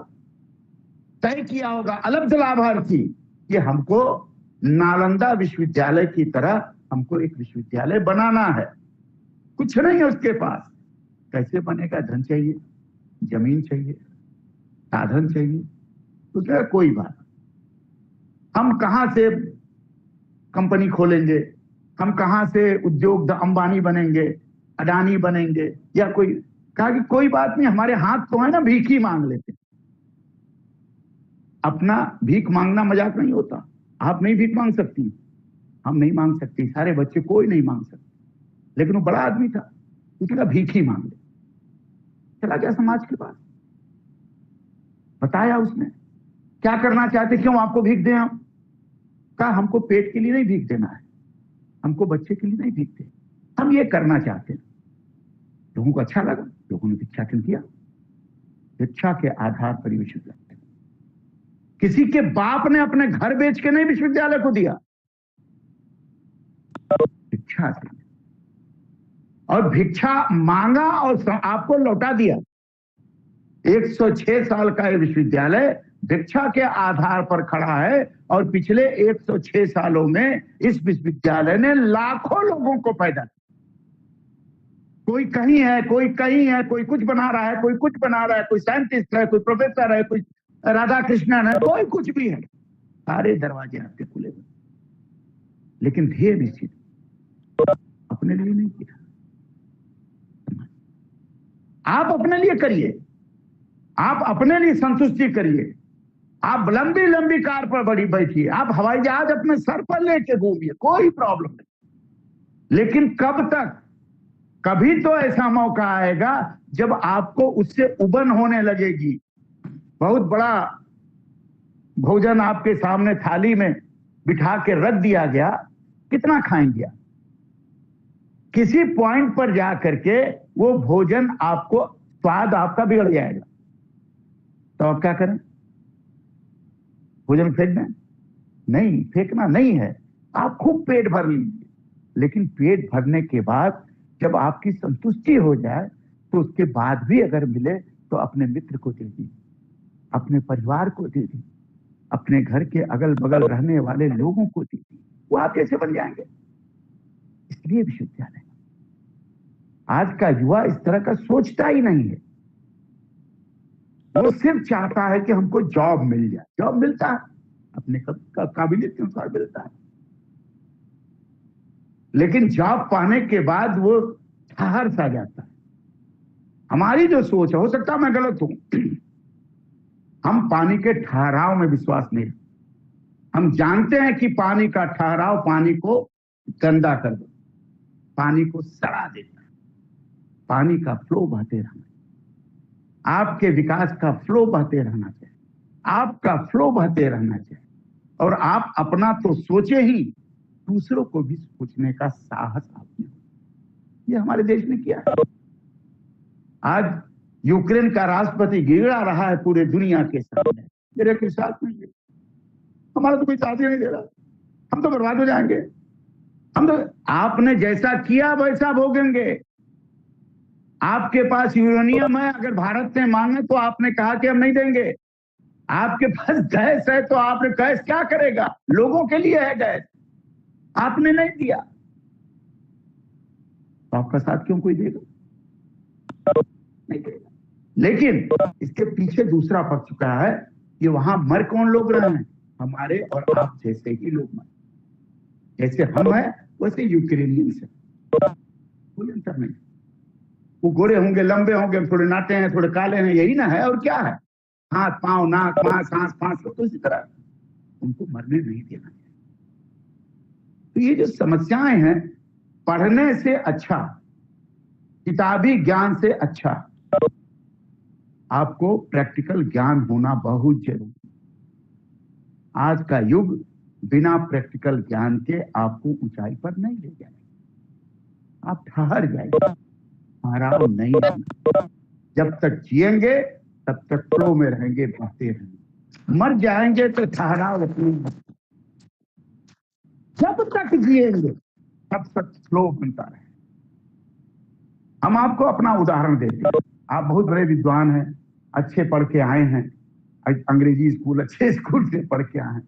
तय किया होगा अलब्ध लाभार्थी कि हमको नालंदा विश्वविद्यालय की तरह हमको एक विश्वविद्यालय बनाना है। कुछ नहीं है उसके पास, कैसे बनेगा? धन चाहिए, जमीन चाहिए, साधन चाहिए, तो क्या कोई बात, हम कहां से कंपनी खोलेंगे, हम कहां से उद्योग अंबानी बनेंगे, अडानी बनेंगे, या कोई कहा कि कोई बात नहीं, हमारे हाथ तो है ना, भीख ही मांग लेते। अपना भीख मांगना मजाक नहीं होता। आप नहीं भीख मांग सकती, हम नहीं मांग सकते, सारे बच्चे कोई नहीं मांग सकते, लेकिन वो बड़ा आदमी था, उसने कहा भीख ही मांग ले, चला गया समाज के पास, बताया उसने क्या करना चाहते, क्यों आपको भीख दें हम? कहा हमको पेट के लिए नहीं भीख देना है, हमको बच्चे के लिए नहीं भीख दे, हम ये करना चाहते हैं। लोगों को अच्छा लगा, लोगों ने भिक्षाटन किया। भिक्षा के आधार पर विश्वविद्यालय, किसी के बाप ने अपने घर बेच के नहीं विश्वविद्यालय को दिया, भिक्षा से, और भिक्षा मांगा और आपको लौटा दिया। 106 साल का ये विश्वविद्यालय भिक्षा के आधार पर खड़ा है और पिछले 106 सालों में इस विश्वविद्यालय ने लाखों लोगों को पैदा किया। कोई कहीं है, कोई कहीं है, कोई कुछ बना रहा है, कोई कुछ बना रहा है, कोई साइंटिस्ट है, कोई प्रोफेसर है, कोई राधा कृष्णन है, कोई कुछ भी है। सारे दरवाजे आपके खुले हुए, लेकिन ध्येय निश्चित, अपने लिए नहीं किया। आप अपने लिए करिए, आप अपने लिए संतुष्टि करिए। आप लंबी लंबी कार पर बड़ी बैठिए, आप हवाई जहाज अपने सर पर लेके घूमिए, कोई प्रॉब्लम नहीं। लेकिन कब तक? कभी तो ऐसा मौका आएगा जब आपको उससे उबन होने लगेगी। बहुत बड़ा भोजन आपके सामने थाली में बिठा के रख दिया गया, कितना खाएंगे आप? किसी पॉइंट पर जा करके वो भोजन आपको, स्वाद आपका बिगड़ जाएगा, तो आप क्या करें? भोजन फेंक दें? नहीं, फेंकना नहीं है। आप खूब पेट भर लीजिए, लेकिन पेट भरने के बाद जब आपकी संतुष्टि हो जाए तो उसके बाद भी अगर मिले तो अपने मित्र को दे दी, अपने परिवार को दे दी, अपने घर के अगल बगल रहने वाले लोगों को दे दी। वो आप कैसे बन जाएंगे? इसलिए विश्वविद्यालय, आज का युवा इस तरह का सोचता ही नहीं है। वो सिर्फ चाहता है कि हमको जॉब मिल जाए। जॉब मिलता है, अपने काबिलियत के अनुसार मिलता है, लेकिन जॉब पाने के बाद वो ठहर सा जाता है। हमारी जो सोच है, हो सकता है मैं गलत हूं, हम पानी के ठहराव में विश्वास नहीं। हम जानते हैं कि पानी का ठहराव पानी को गंदा कर दो, पानी को सड़ा देता है। पानी का फ्लो बहते रहना, आपके विकास का फ्लो बहते रहना चाहिए, आपका फ्लो बहते रहना चाहिए। और आप अपना तो सोचे ही, दूसरों को भी सोचने का साहस आपने, ये हमारे देश ने किया है। आज यूक्रेन का राष्ट्रपति गिड़ा रहा है पूरे दुनिया के सामने, मेरे के साथ नहीं है, हमारा तो कोई साथ ही नहीं दे रहा, हम तो बर्बाद हो जाएंगे। हम तो, आपने जैसा किया वैसा भोगेंगे। आपके पास यूरेनियम है, अगर भारत से मांगे तो आपने कहा कि हम नहीं देंगे। आपके पास गैस है तो आपने, गैस क्या करेगा? लोगों के लिए है गैस, आपने नहीं दिया, तो आपका साथ क्यों कोई देगा? नहीं देगा। लेकिन इसके पीछे दूसरा पक्ष चुका है कि वहां मर कौन लोग रहे हैं? हमारे और आप जैसे ही लोग मर, जैसे हम हैं वैसे यूक्रेनियंस है, कोई अंतर नहीं। वो गोरे होंगे, लंबे होंगे, थोड़े नाटे हैं, थोड़े काले हैं, यही ना है, और क्या है? हाथ पांव नाक मां सांस फांस, तो इसी तरह उनको मरने नहीं देना चाहिए। तो ये जो समस्याएं हैं, पढ़ने से अच्छा, किताबी ज्ञान से अच्छा आपको प्रैक्टिकल ज्ञान होना बहुत जरूरी। आज का युग बिना प्रैक्टिकल ज्ञान के आपको ऊंचाई पर नहीं ले जाएगा, आप ठहर जाएंगे, ठहराव नहीं रहना। जब तक जिएंगे तब तक फ्लो में रहेंगे, बहते रहेंगे। मर जाएंगे तो ठहराव अपने, जब तक जिएंगे तब तक फ्लो बनता रहे। हम आपको अपना उदाहरण देते हैं। आप बहुत बड़े विद्वान हैं, अच्छे पढ़ के आए हैं, अंग्रेजी स्कूल, अच्छे स्कूल से पढ़ के आए हैं।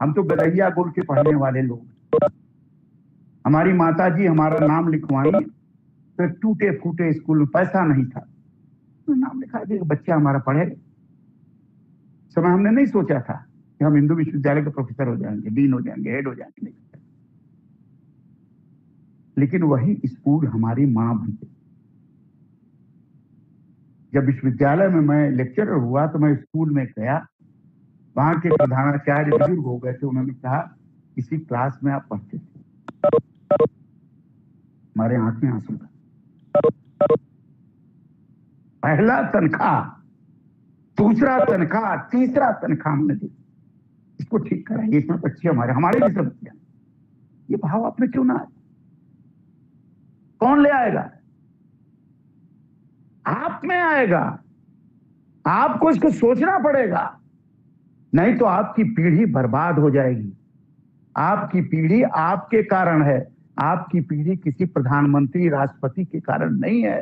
हम तो गदैया गुल के पढ़ने वाले लोग। हमारी माता जी हमारा नाम लिखवाई तो टूटे फूटे स्कूल में, पैसा नहीं था, तो नाम लिखा दिया, बच्चा हमारा पढ़ेगा। समय हमने नहीं सोचा था कि हम हिंदू विश्वविद्यालय के प्रोफेसर हो जाएंगे, डीन हो जाएंगे, हेड हो जाएंगे, नहीं। लेकिन वही स्कूल हमारी मां बन गई। जब विश्वविद्यालय में मैं लेक्चरर हुआ तो मैं स्कूल में गया, वहां के प्रधानाचार्य बुजुर्ग हो गए थे, उन्होंने कहा इसी क्लास में आप पढ़ते थे। हमारे आंखें आंसू था। पहला तनख्वाह, दूसरा तनख्वाह, तीसरा तनख्वाह हमने दी, इसको ठीक करा, इसमें बच्चे हमारे लिए सब बच्चे, ये भाव आप में क्यों ना आए? कौन ले आएगा? आप में आएगा। आपको इसको सोचना पड़ेगा, नहीं तो आपकी पीढ़ी बर्बाद हो जाएगी। आपकी पीढ़ी आपके कारण है, आपकी पीढ़ी किसी प्रधानमंत्री राष्ट्रपति के कारण नहीं है।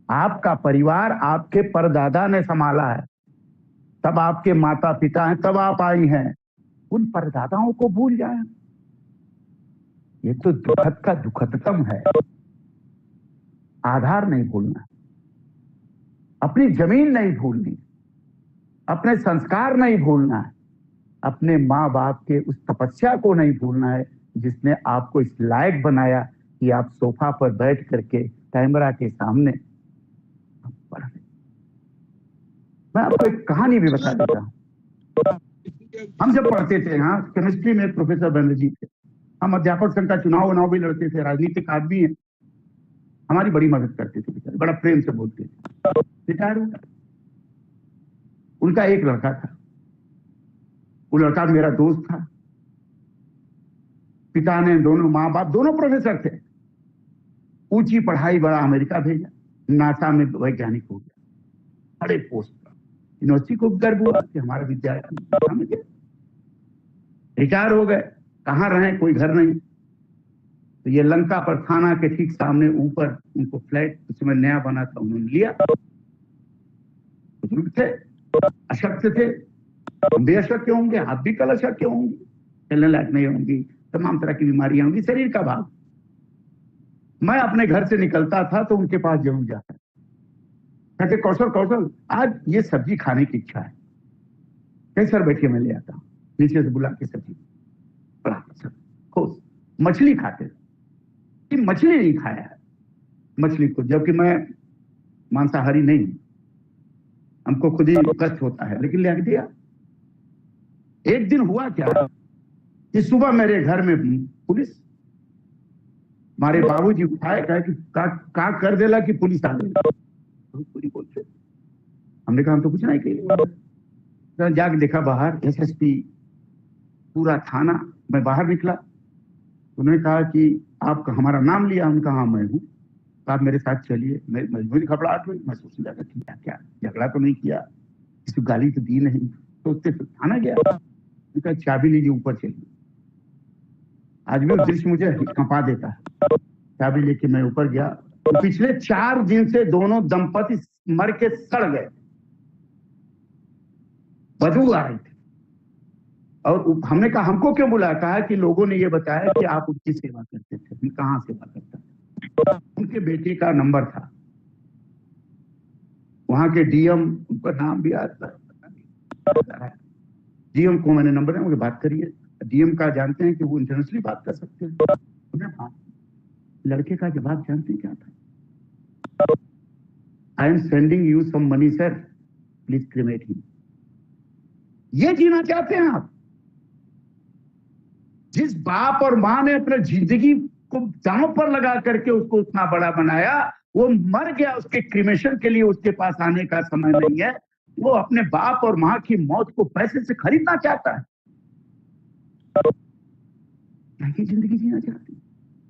आपका परिवार आपके परदादा ने संभाला है, तब आपके माता पिता हैं, तब आप आई हैं। उन परदादाओं को भूल जाएं। ये तो दुखद का दुखदतम है। आधार नहीं भूलना, अपनी जमीन नहीं भूलनी, अपने संस्कार नहीं भूलना है, अपने माँ बाप के उस तपस्या को नहीं भूलना है जिसने आपको इस लायक बनाया कि आप सोफा पर बैठ करके कैमरा के सामने पढ़ रहे। मैं आपको एक कहानी भी बता देता हूं। हम जब पढ़ते थे यहाँ केमिस्ट्री में प्रोफेसर बनर्जी थे। हम अध्यापक संघ का चुनाव भी लड़ते थे, राजनीतिक आदमी है, हमारी बड़ी मदद करते थे, बड़ा प्रेम से बोलते थे। रिटायर हो गए। उनका एक लड़का था, वो लड़का मेरा दोस्त था। पिता ने, दोनों माँ बाप दोनों प्रोफेसर थे। ऊंची पढ़ाई, बड़ा अमेरिका भेजा, नासा में वैज्ञानिक हो गया, बड़े पोस्ट पर। यूनिवर्सिटी को गर्व हुआ कि हमारा विद्यार्थी रिटायर हो गए। कहाँ रहे, कोई घर नहीं। तो ये लंका पर थाना के ठीक सामने ऊपर उनको फ्लैट उसमें नया बना था, उन्होंने लिया। बुजुर्ग थे, अशक्त थे, हम भी अशक्त होंगे, आप भी कल अशक्त होंगे, चलने लायक नहीं होंगी, तमाम तरह की बीमारियां होंगी, शरीर का भाग। मैं अपने घर से निकलता था तो उनके पास जरूर जाता। कहते कौशल आज ये सब्जी खाने की इच्छा है। कहीं सर बैठिए, मैं ले आता हूँ। नीचे से बुला के सब्जी खुश। मछली खाते थे, मछली नहीं खाया है मछली को, जबकि मैं मांसाहारी नहीं, हमको खुद ही कष्ट होता है, लेकिन ले दिया। एक दिन हुआ क्या कि सुबह मेरे घर में पुलिस, हमारे बाबूजी उठाए, कहा कि का कर देला कि पुलिस आ गई। बोलते हमने कहा हम तो कुछ नहीं किया। जाके देखा बाहर एसएसपी, पूरा थाना। मैं बाहर निकला, उन्होंने कहा कि आप हमारा नाम लिया। उन्होंने कहा हाँ मैं हूँ, आप मेरे साथ चलिए। मैं मजबूरी घबराहट हुई, मैं सोचने लगा कि क्या झगड़ा तो नहीं किया, किसी गाली तो दी नहीं, सोचते थाना गया। उनका चाबी लीजिए, ऊपर चलिए। आज भी वो दृश्य मुझे कंपा देता है। चाबी लेके मैं ऊपर गया, तो पिछले 4 दिन से दोनों दंपति मर के सड़ गए, बदबू आ रही थी। और हमने कहा हमको क्यों बुलाया? कहा कि लोगों ने ये बताया कि आप उनकी सेवा करते थे। मैं कहाँ सेवा करता? उनके बेटे का नंबर था, वहां के डीएम, उनका नाम भी आता है, डीएम को मैंने नंबर है, मुझे बात करिए। डीएम का जानते हैं कि वो इंटरनेशनली बात कर सकते हैं। लड़के का जवाब जानते हैं क्या था? I am sending you some money sir, please cremate him. ये जीना चाहते हैं आप? जिस बाप और मां ने अपने जिंदगी को दांव पर लगा करके उसको उतना बड़ा बनाया, वो मर गया, उसके क्रिमेशन के लिए उसके पास आने का समय नहीं है। वो अपने बाप और मां की मौत को पैसे से खरीदना चाहता है। क्या जिंदगी जीना चाहती है?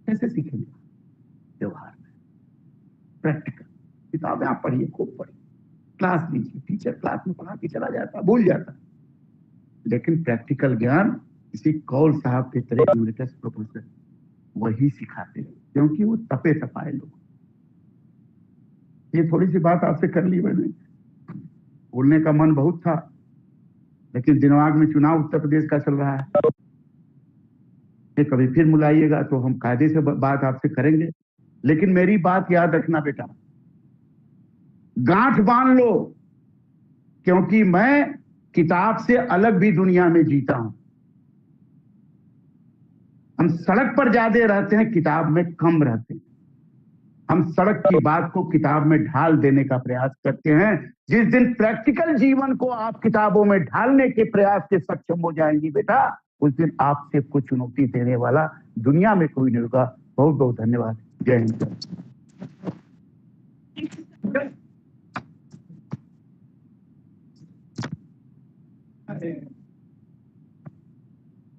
कैसे सीखेंगे? व्यवहार में, प्रैक्टिकल। किताबें आप पढ़िए, खूब पढ़िए, क्लास लीजिए, टीचर क्लास में पढ़ा के चला जाता, भूल जाता, लेकिन प्रैक्टिकल ज्ञान किसी कौल साहब के तरह यूनिटस प्रोफेसर वही सिखाते हैं, क्योंकि वो तपे तपाए लोग। ये थोड़ी सी बात आपसे कर ली मैंने, बोलने का मन बहुत था, लेकिन दिमाग में चुनाव उत्तर प्रदेश का चल रहा है। ये कभी फिर बुलाइएगा तो हम कायदे से बात आपसे करेंगे, लेकिन मेरी बात याद रखना बेटा, गांठ बांध लो, क्योंकि मैं किताब से अलग भी दुनिया में जीता हूं। हम सड़क पर ज्यादा रहते हैं, किताब में कम रहते हैं। हम सड़क की बात को किताब में ढाल देने का प्रयास करते हैं। जिस दिन प्रैक्टिकल जीवन को आप किताबों में ढालने के प्रयास से सक्षम हो जाएंगी बेटा, उस दिन आपसे कुछ चुनौती देने वाला दुनिया में कोई नहीं होगा। बहुत बहुत धन्यवाद। जय हिंद।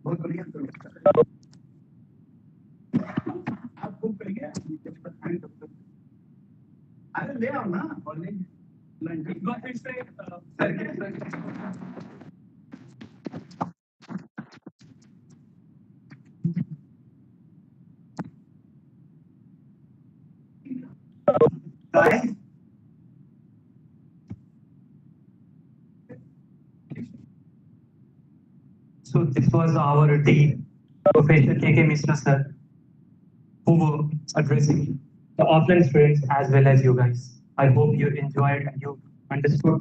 बहुत बढ़िया। आप बुक करिए, अरे ले आओ ना, और Guys, so this was our dean, Professor K.K. Mishra sir, who were addressing the offline students as well as you guys. I hope you enjoyed and you understood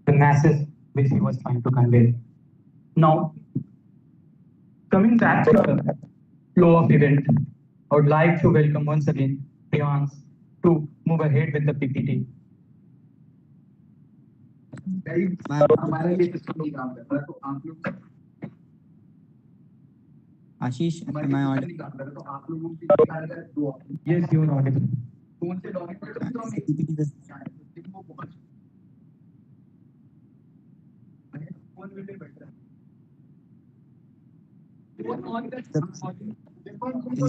the message which he was trying to convey. Now, coming back to the flow of event, I would like to welcome once again Priyansh to move ahead with the PPT. Ashish, am I audible? Yes, you are audible. Is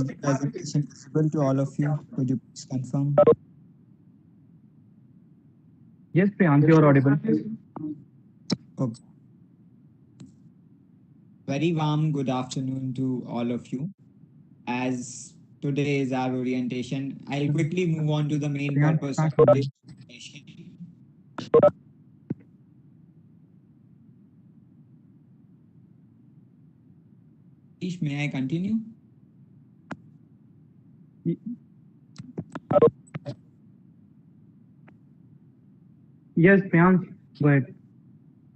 the presentation visible to all of you? Could you please confirm? Yes, Priyansh, you are audible. Okay. Very warm good afternoon to all of you. As today is our orientation, I'll quickly move on to the main purpose of today's orientation. Ashish, may I continue? Yes, Priyansh, go ahead.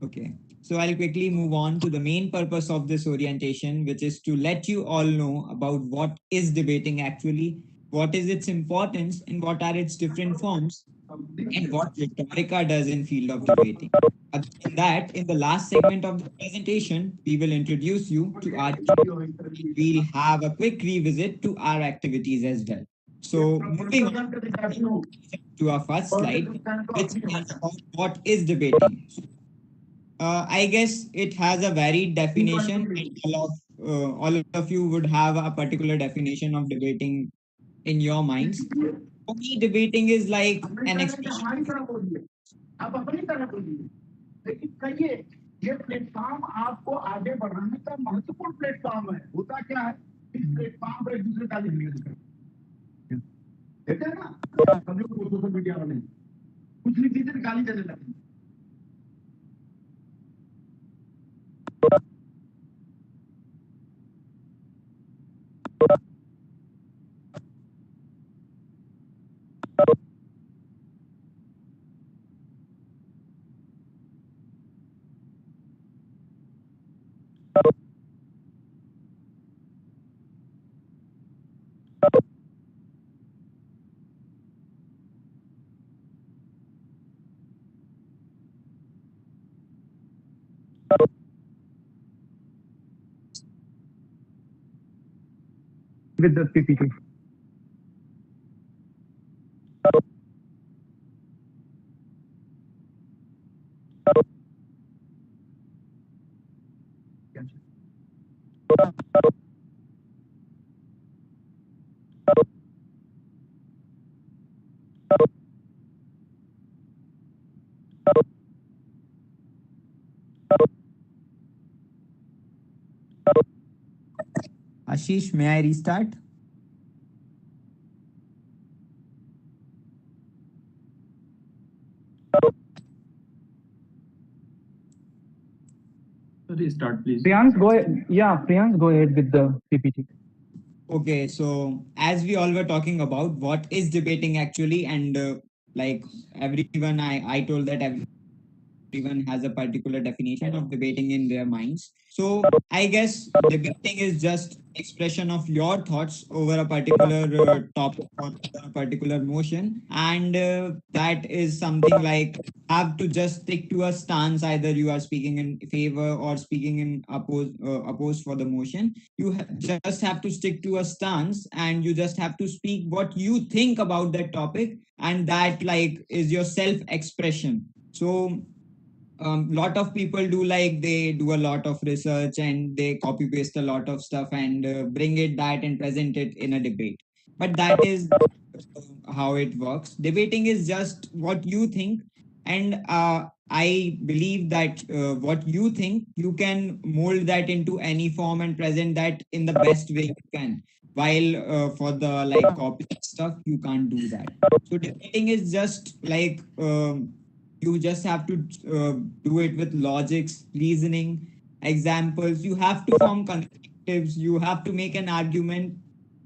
Okay, so I'll quickly move on to the main purpose of this orientation, which is to let you all know about what is debating actually, what is its importance, and what are its different forms, and what Rhetorica does in field of debating. Other than that, in the last segment of the presentation, we will introduce you to our team. We'll have a quick revisit to our activities as well. So moving on to our first slide, which is about what is debating. I guess it has a varied definition, and all of you would have a particular definition of debating in your minds. For me, debating is like an expression. आप अपनी तरह बोलिए लेकिन कहिए ये platform आपको आगे बढ़ाने का महत्वपूर्ण प्लेटफॉर्म है होता क्या है इस प्लेटफॉर्म पर एक दूसरे का देखते हैं ना सब लोग सोशल मीडिया वाले कुछ नहीं चीजें गाली देने लगते With the PPT. Ashish, may I restart? Restart, please. Priyansh, go ahead. Yeah, Priyansh, go ahead with the PPT. Okay, so as we all were talking about what is debating actually, and like everyone, I told that everyone has a particular definition of debating in their minds. So I guess debating is just expression of your thoughts over a particular topic or a particular motion, and that is something like have to just stick to a stance. Either you are speaking in favor or speaking in oppose for the motion. You just have to stick to a stance, and you just have to speak what you think about that topic, and that like is your self expression. So lot of people do like they do a lot of research and they copy paste a lot of stuff and bring it that and present it in a debate, but that is how it works. Debating is just what you think, And I believe that what you think, you can mold that into any form and present that in the best way you can. While for the like copy stuff, you can't do that. So debating is just like you just have to do it with logics, reasoning, examples. You have to form conjunctives. You have to make an argument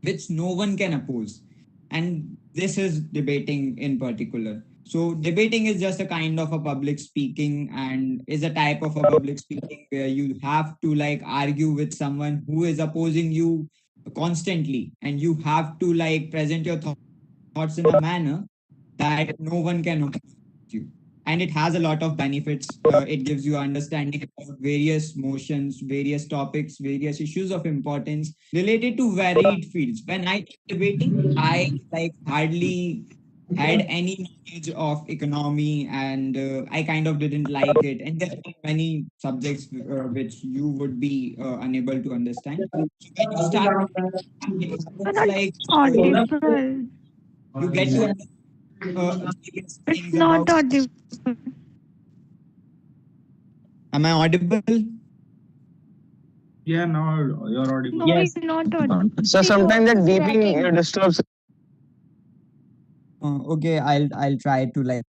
which no one can oppose. And this is debating in particular. So debating is just a kind of a public speaking and is a type of a public speaking where you have to like argue with someone who is opposing you constantly, and you have to like present your thoughts in a manner that no one can oppose you. And it has a lot of benefits. It gives you understanding about various motions, various topics, various issues of importance related to varied fields. When I did debating, I like hardly had any knowledge of economy, and I kind of didn't like it. And there are many subjects which you would be unable to understand. So when you start, it You're happens not like audible. you get to various It's things not about. audible. Am I audible? Yeah, now you're audible. No, Yes. you're not audible. So sometimes that beeping Cracking. disturbs. Okay, I'll try to like.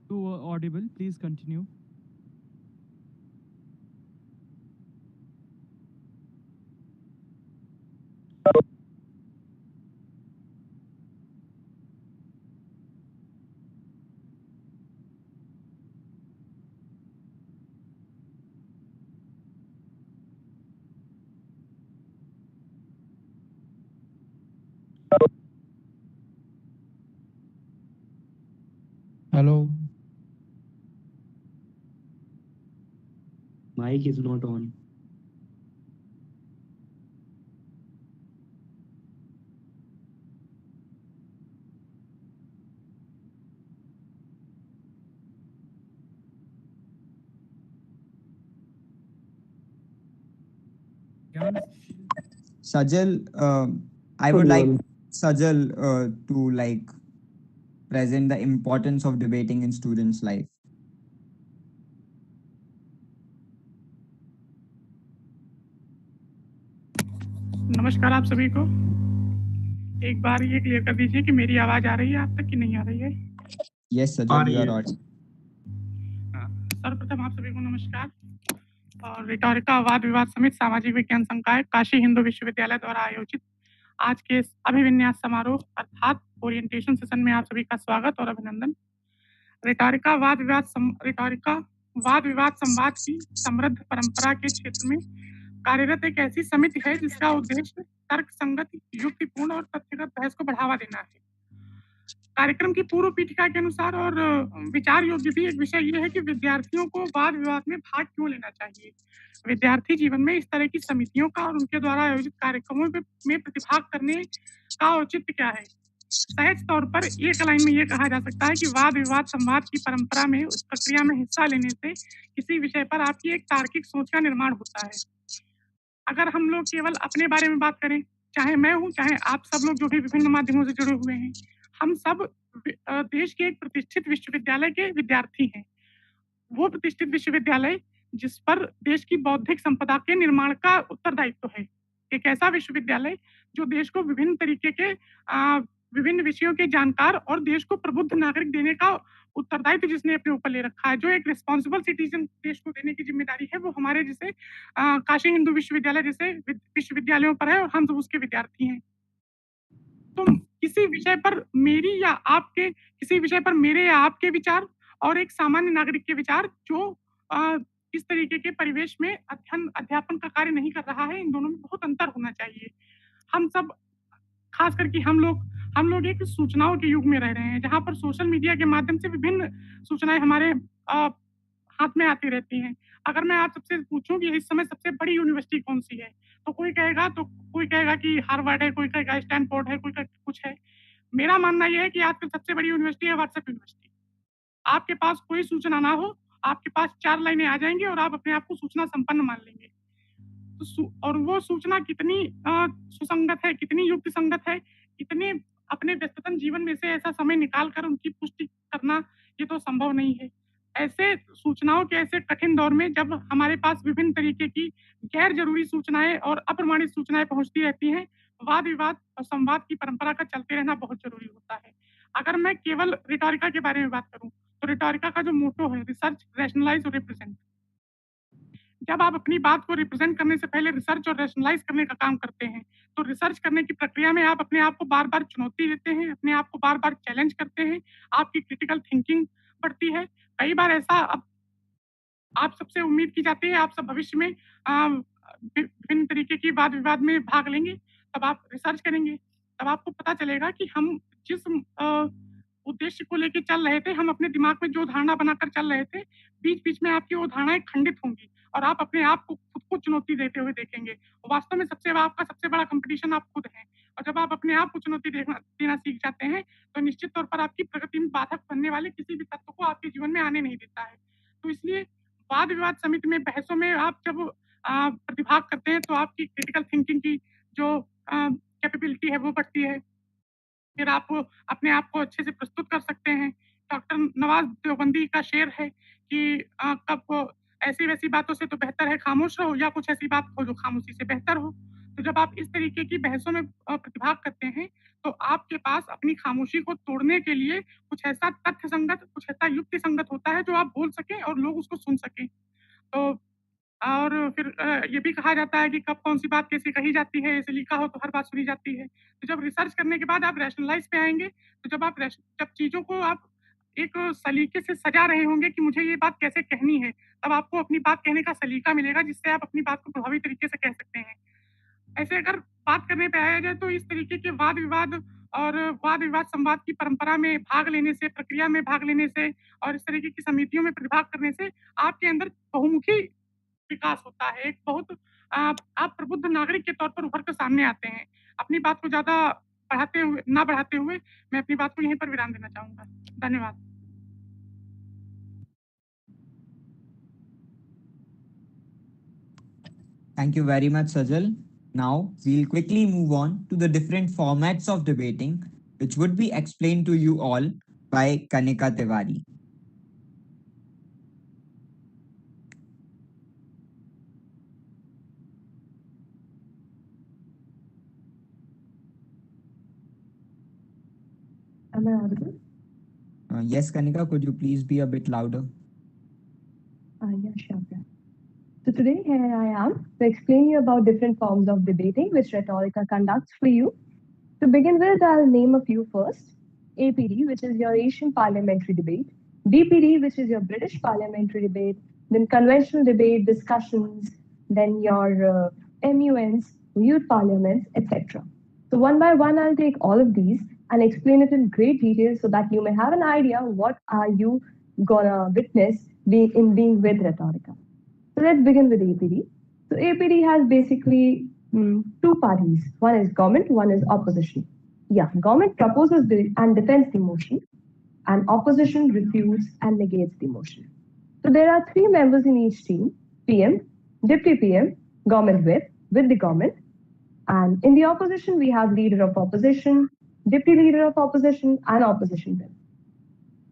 You were audible. Please continue. Hello. Mic is not on. Sajal, I would like Sajal to like present the importance of debating in students' life. नमस्कार आप सभी को। एक बार ये clear कर दीजिए कि मेरी आवाज आ रही है आप तक कि नहीं आ रही है? Yes, Sajal, you are audible. सर्वप्रथम आप सभी को नमस्कार। और रिटोरिका वाद विवाद समिति सामाजिक विज्ञान संकाय काशी हिंदू विश्वविद्यालय द्वारा आयोजित आज के इस अभिविन्यास समारोह अर्थात ओरिएंटेशन सेशन में आप सभी का स्वागत और अभिनंदन। रिटोरिका वाद विवाद संवाद की समृद्ध परंपरा के क्षेत्र में कार्यरत एक ऐसी समिति है जिसका उद्देश्य तर्क संगत, युक्तिपूर्ण और तथ्यगत बहस को बढ़ावा देना है। कार्यक्रम की पूर्व पीठिका के अनुसार और विचार योग्य भी एक विषय ये है कि विद्यार्थियों को वाद विवाद में भाग क्यों लेना चाहिए। विद्यार्थी जीवन में इस तरह की समितियों का और उनके द्वारा आयोजित कार्यक्रमों में प्रतिभाग करने का औचित्य क्या है। सहज तौर पर एक लाइन में ये कहा जा सकता है कि वाद विवाद संवाद की परंपरा में उस प्रक्रिया में हिस्सा लेने से किसी विषय पर आपकी एक तार्किक सोच का निर्माण होता है। अगर हम लोग केवल अपने बारे में बात करें, चाहे मैं हूँ, चाहे आप सब लोग जो भी विभिन्न माध्यमों से जुड़े हुए हैं, हम सब देश के एक प्रतिष्ठित विश्वविद्यालय के विद्यार्थी हैं। वो प्रतिष्ठित विश्वविद्यालय जिस पर देश की बौद्धिक संपदा के निर्माण का उत्तरदायित्व है। एक ऐसा विश्वविद्यालय जो देश को विभिन्न तरीके के विभिन्न विषयों के जानकार और देश को प्रबुद्ध नागरिक देने का उत्तरदायित्व जिसने अपने ऊपर ले रखा है, जो एक रिस्पॉन्सिबल सिटीजन देश को देने की जिम्मेदारी है, वो हमारे जैसे काशी हिंदू विश्वविद्यालय जैसे विश्वविद्यालयों पर है और हम सब उसके विद्यार्थी हैं। तो किसी विषय पर मेरी या आपके किसी विषय पर मेरे या आपके विचार और एक सामान्य नागरिक के विचार जो इस तरीके के परिवेश में अध्यापन का कार्य नहीं कर रहा है, इन दोनों में बहुत अंतर होना चाहिए। हम सब खास करके हम लोग एक सूचनाओं के युग में रह रहे हैं, जहाँ पर सोशल मीडिया के माध्यम से विभिन्न सूचनाएं हाथ में आती रहती हैं। अगर मैं आप सबसे पूछूं कि इस समय सबसे बड़ी यूनिवर्सिटी कौन सी है, तो कोई कहेगा कि हार्वर्ड है, कोई कहेगा स्टैनफोर्ड है, कोई कहेगा कुछ है। मेरा मानना यह है कि आजकल सबसे बड़ी यूनिवर्सिटी है व्हाट्सएप यूनिवर्सिटी। आपके पास कोई सूचना ना हो, आपके पास 4 लाइनें आ जाएंगी और आप अपने आप को सूचना संपन्न मान लेंगे। और वो सूचना कितनी सुसंगत है, कितनी युक्त संगत है, कितने अपने व्यस्ततम जीवन में से ऐसा समय निकाल कर उनकी पुष्टि करना, ये तो संभव नहीं है। ऐसे सूचनाओं के ऐसे कठिन दौर में जब हमारे पास विभिन्न तरीके की गैर जरूरी सूचनाएं और अप्रमाणित सूचनाएं पहुंचती रहती हैं, वाद विवाद और संवाद की परंपरा का चलते रहना बहुत जरूरी होता है। अगर मैं केवल रिटोरिका के बारे में बात करूं, तो रिटोरिका का जो मोटो है, रिसर्च, रैशनलाइज और रिप्रेजेंट। जब आप अपनी बात को रिप्रेजेंट करने से पहले रिसर्च और रैशनलाइज करने का काम करते हैं, तो रिसर्च करने की प्रक्रिया में आप अपने आप को बार-बार चुनौती देते हैं, अपने आप को बार-बार चैलेंज करते हैं, आपकी क्रिटिकल थिंकिंग बढ़ती है। कई बार ऐसा आप सबसे उम्मीद की जाती है, आप सब भविष्य में विभिन्न तरीके की वाद विवाद में भाग लेंगे, तब आप रिसर्च करेंगे, तब आपको पता चलेगा कि हम जिस उद्देश्य को लेके चल रहे थे, हम अपने दिमाग में जो धारणा बनाकर चल रहे थे, बीच-बीच में आपकी वो धारणाएँ खंडित होंगी और आप अपने आप को खुद को चुनौती देते हुए देखेंगे। वास्तव में आपका सबसे बड़ा कॉम्पिटिशन आप खुद हैं, और जब आप अपने आप को चुनौती देना सीख जाते हैं, तो निश्चित तौर पर आपकी प्रगति में बाधक बनने वाले किसी भी तत्व को आपके जीवन में आने नहीं देता है। तो इसलिए वाद विवाद समिति में, बहसों में आप जब प्रतिभाग करते हैं, तो आपकी क्रिटिकल थिंकिंग की जो कैपेबिलिटी है वो बढ़ती है। फिर आप अपने आप को अच्छे से प्रस्तुत कर सकते हैं। डॉक्टर नवाज़ देवबंदी का शेर है कि कब ऐसी-वैसी बातों से तो बेहतर है खामोश रहो, या कुछ ऐसी बात हो जो खामोशी से बेहतर हो। तो जब आप इस तरीके की बहसों में प्रतिभाग करते हैं, तो आपके पास अपनी खामोशी को तोड़ने के लिए कुछ ऐसा तथ्य संगत, कुछ ऐसा युक्ति संगत होता है जो आप बोल सकें और लोग उसको सुन सकें। तो और फिर ये भी कहा जाता है कि कब कौन-सी बात कैसे कही जाती है, ऐसे लिखा हो तो हर बात सुनी जाती है। तो जब रिसर्च करने के बाद आप रैशनलाइज़ पे आएँगे, तो जब चीज़ों को आप एक सलीके से सजा रहे होंगे कि मुझे ये बात कैसे कहनी है, तब आपको अपनी बात कहने का सलीका मिलेगा, जिससे आप अपनी बात को प्रभावी तरीके से कह सकते हैं। ऐसे अगर बात करने पे आया जाए, तो इस तरीके के वाद-विवाद संवाद की परंपरा में भाग लेने से, प्रक्रिया में भाग लेने से और इस तरीके की समितियों में प्रतिभाग करने से आपके अंदर बहुमुखी विकास होता है। एक बहुत आप प्रबुद्ध नागरिक के तौर पर उभर कर सामने आते हैं। अपनी बात को ज़्यादा ना बढ़ाते हुए मैं अपनी बात को यहीं पर विराम देना चाहूँगा। धन्यवाद। Thank you very much, Sajal. Now, we'll quickly move on to the different formats of debating, which would be explained to you all by Kanika Tiwari. Am I audible? Yes, Kanika, could you please be a bit louder? Yeah, sure. So today here I am to explain you about different forms of debating which Rhetorica conducts for you. To begin with, I'll name a few first. APD, which is your Asian Parliamentary Debate. BPD, which is your British Parliamentary Debate. Then conventional debate, discussions. Then your MUNs, youth parliaments, etc. So one by one, I'll take all of these and explain it in great detail so that you may have an idea what are you gonna witness being with Rhetorica. So let's begin with APD. So APD has basically two parties. One is government, one is opposition. Yeah, government proposes and defends the motion, and opposition refutes and negates the motion. So there are three members in each team: PM, Deputy PM, Government Whip with the government. And in the opposition, we have Leader of Opposition, Deputy Leader of Opposition, and Opposition Whip.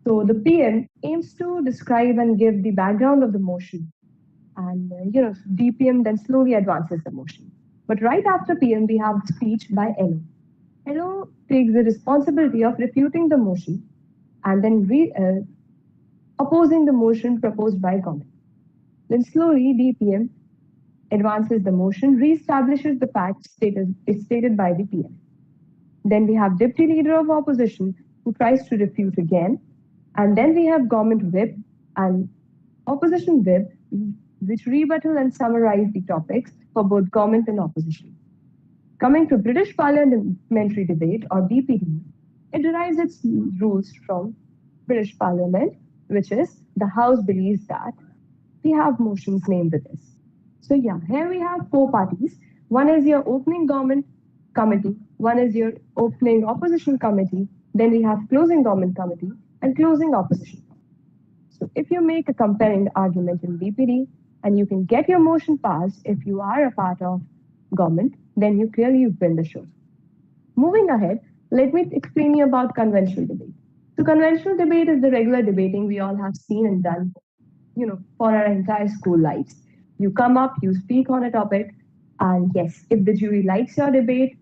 So the PM aims to describe and give the background of the motion. And DPM then slowly advances the motion. But right after PM, we have speech by LO. LO takes the responsibility of refuting the motion and then opposing the motion proposed by government. Then slowly DPM advances the motion, re-establishes the facts stated by the PM. Then we have Deputy Leader of Opposition who tries to refute again. And then we have Government Whip and Opposition Whip, which rebuttal and summarize the topics for both government and opposition. Coming to British Parliamentary Debate, or BPD, it derives its rules from British Parliament, which is the House believes that we have motions named with this. So yeah, here we have four parties. One is your opening government committee, one is your opening opposition committee, then we have closing government committee and closing opposition. So if you make a compelling argument in DPD and you can get your motion passed if you are a part of government, then you clearly win the show. Moving ahead, let me explain you about conventional debate. So conventional debate is the regular debating we all have seen and done, for our entire school lives. You come up, you speak on a topic, and yes, if the jury likes your debate,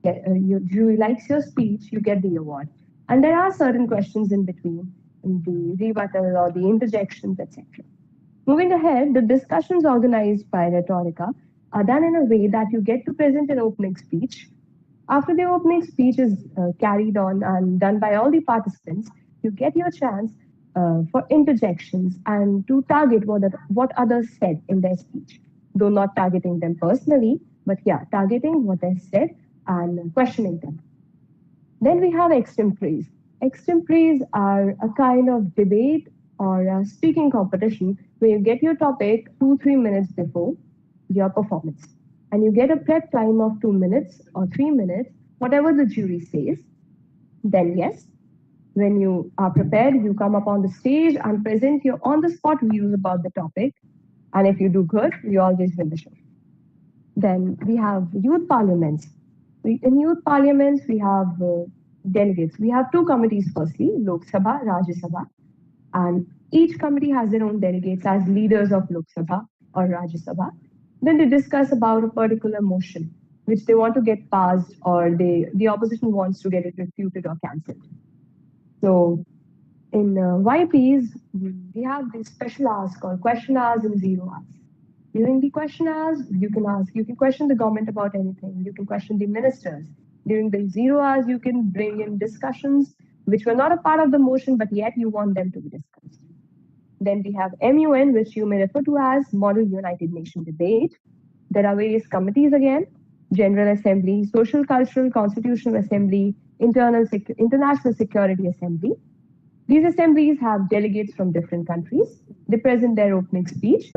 your jury likes your speech, you get the award. And there are certain questions in between, in the rebuttal or the interjections, etc. Moving ahead, the discussions organized by Rhetorica are done in a way that you get to present an opening speech. After the opening speech is carried on and done by all the participants, you get your chance for interjections and to target what others said in their speech. Though not targeting them personally, but yeah, targeting what they said and questioning them. Then we have extemporaries. Extemporaries are a kind of debate or a speaking competition where you get your topic 2-3 minutes before your performance. And you get a prep time of 2 minutes or 3 minutes, whatever the jury says. Then, yes, when you are prepared, you come up on the stage and present your on the spot views about the topic. And if you do good, you always win the show. Then we have youth parliaments. In youth parliaments, we have delegates. We have two committees, firstly, Lok Sabha, Rajya Sabha. And each committee has their own delegates as leaders of Lok Sabha or Rajya Sabha. Then they discuss about a particular motion which they want to get passed or the opposition wants to get it refuted or cancelled. So in YPs, we have these special hours called question hours and zero hours. During the question hours, you can question the government about anything. You can question the ministers. During the zero hours, you can bring in discussions which were not a part of the motion, but yet you want them to be discussed. Then we have MUN, which you may refer to as Model United Nation Debate. There are various committees again: General Assembly, Social Cultural Constitutional Assembly, International Security Assembly. These assemblies have delegates from different countries. They present their opening speech.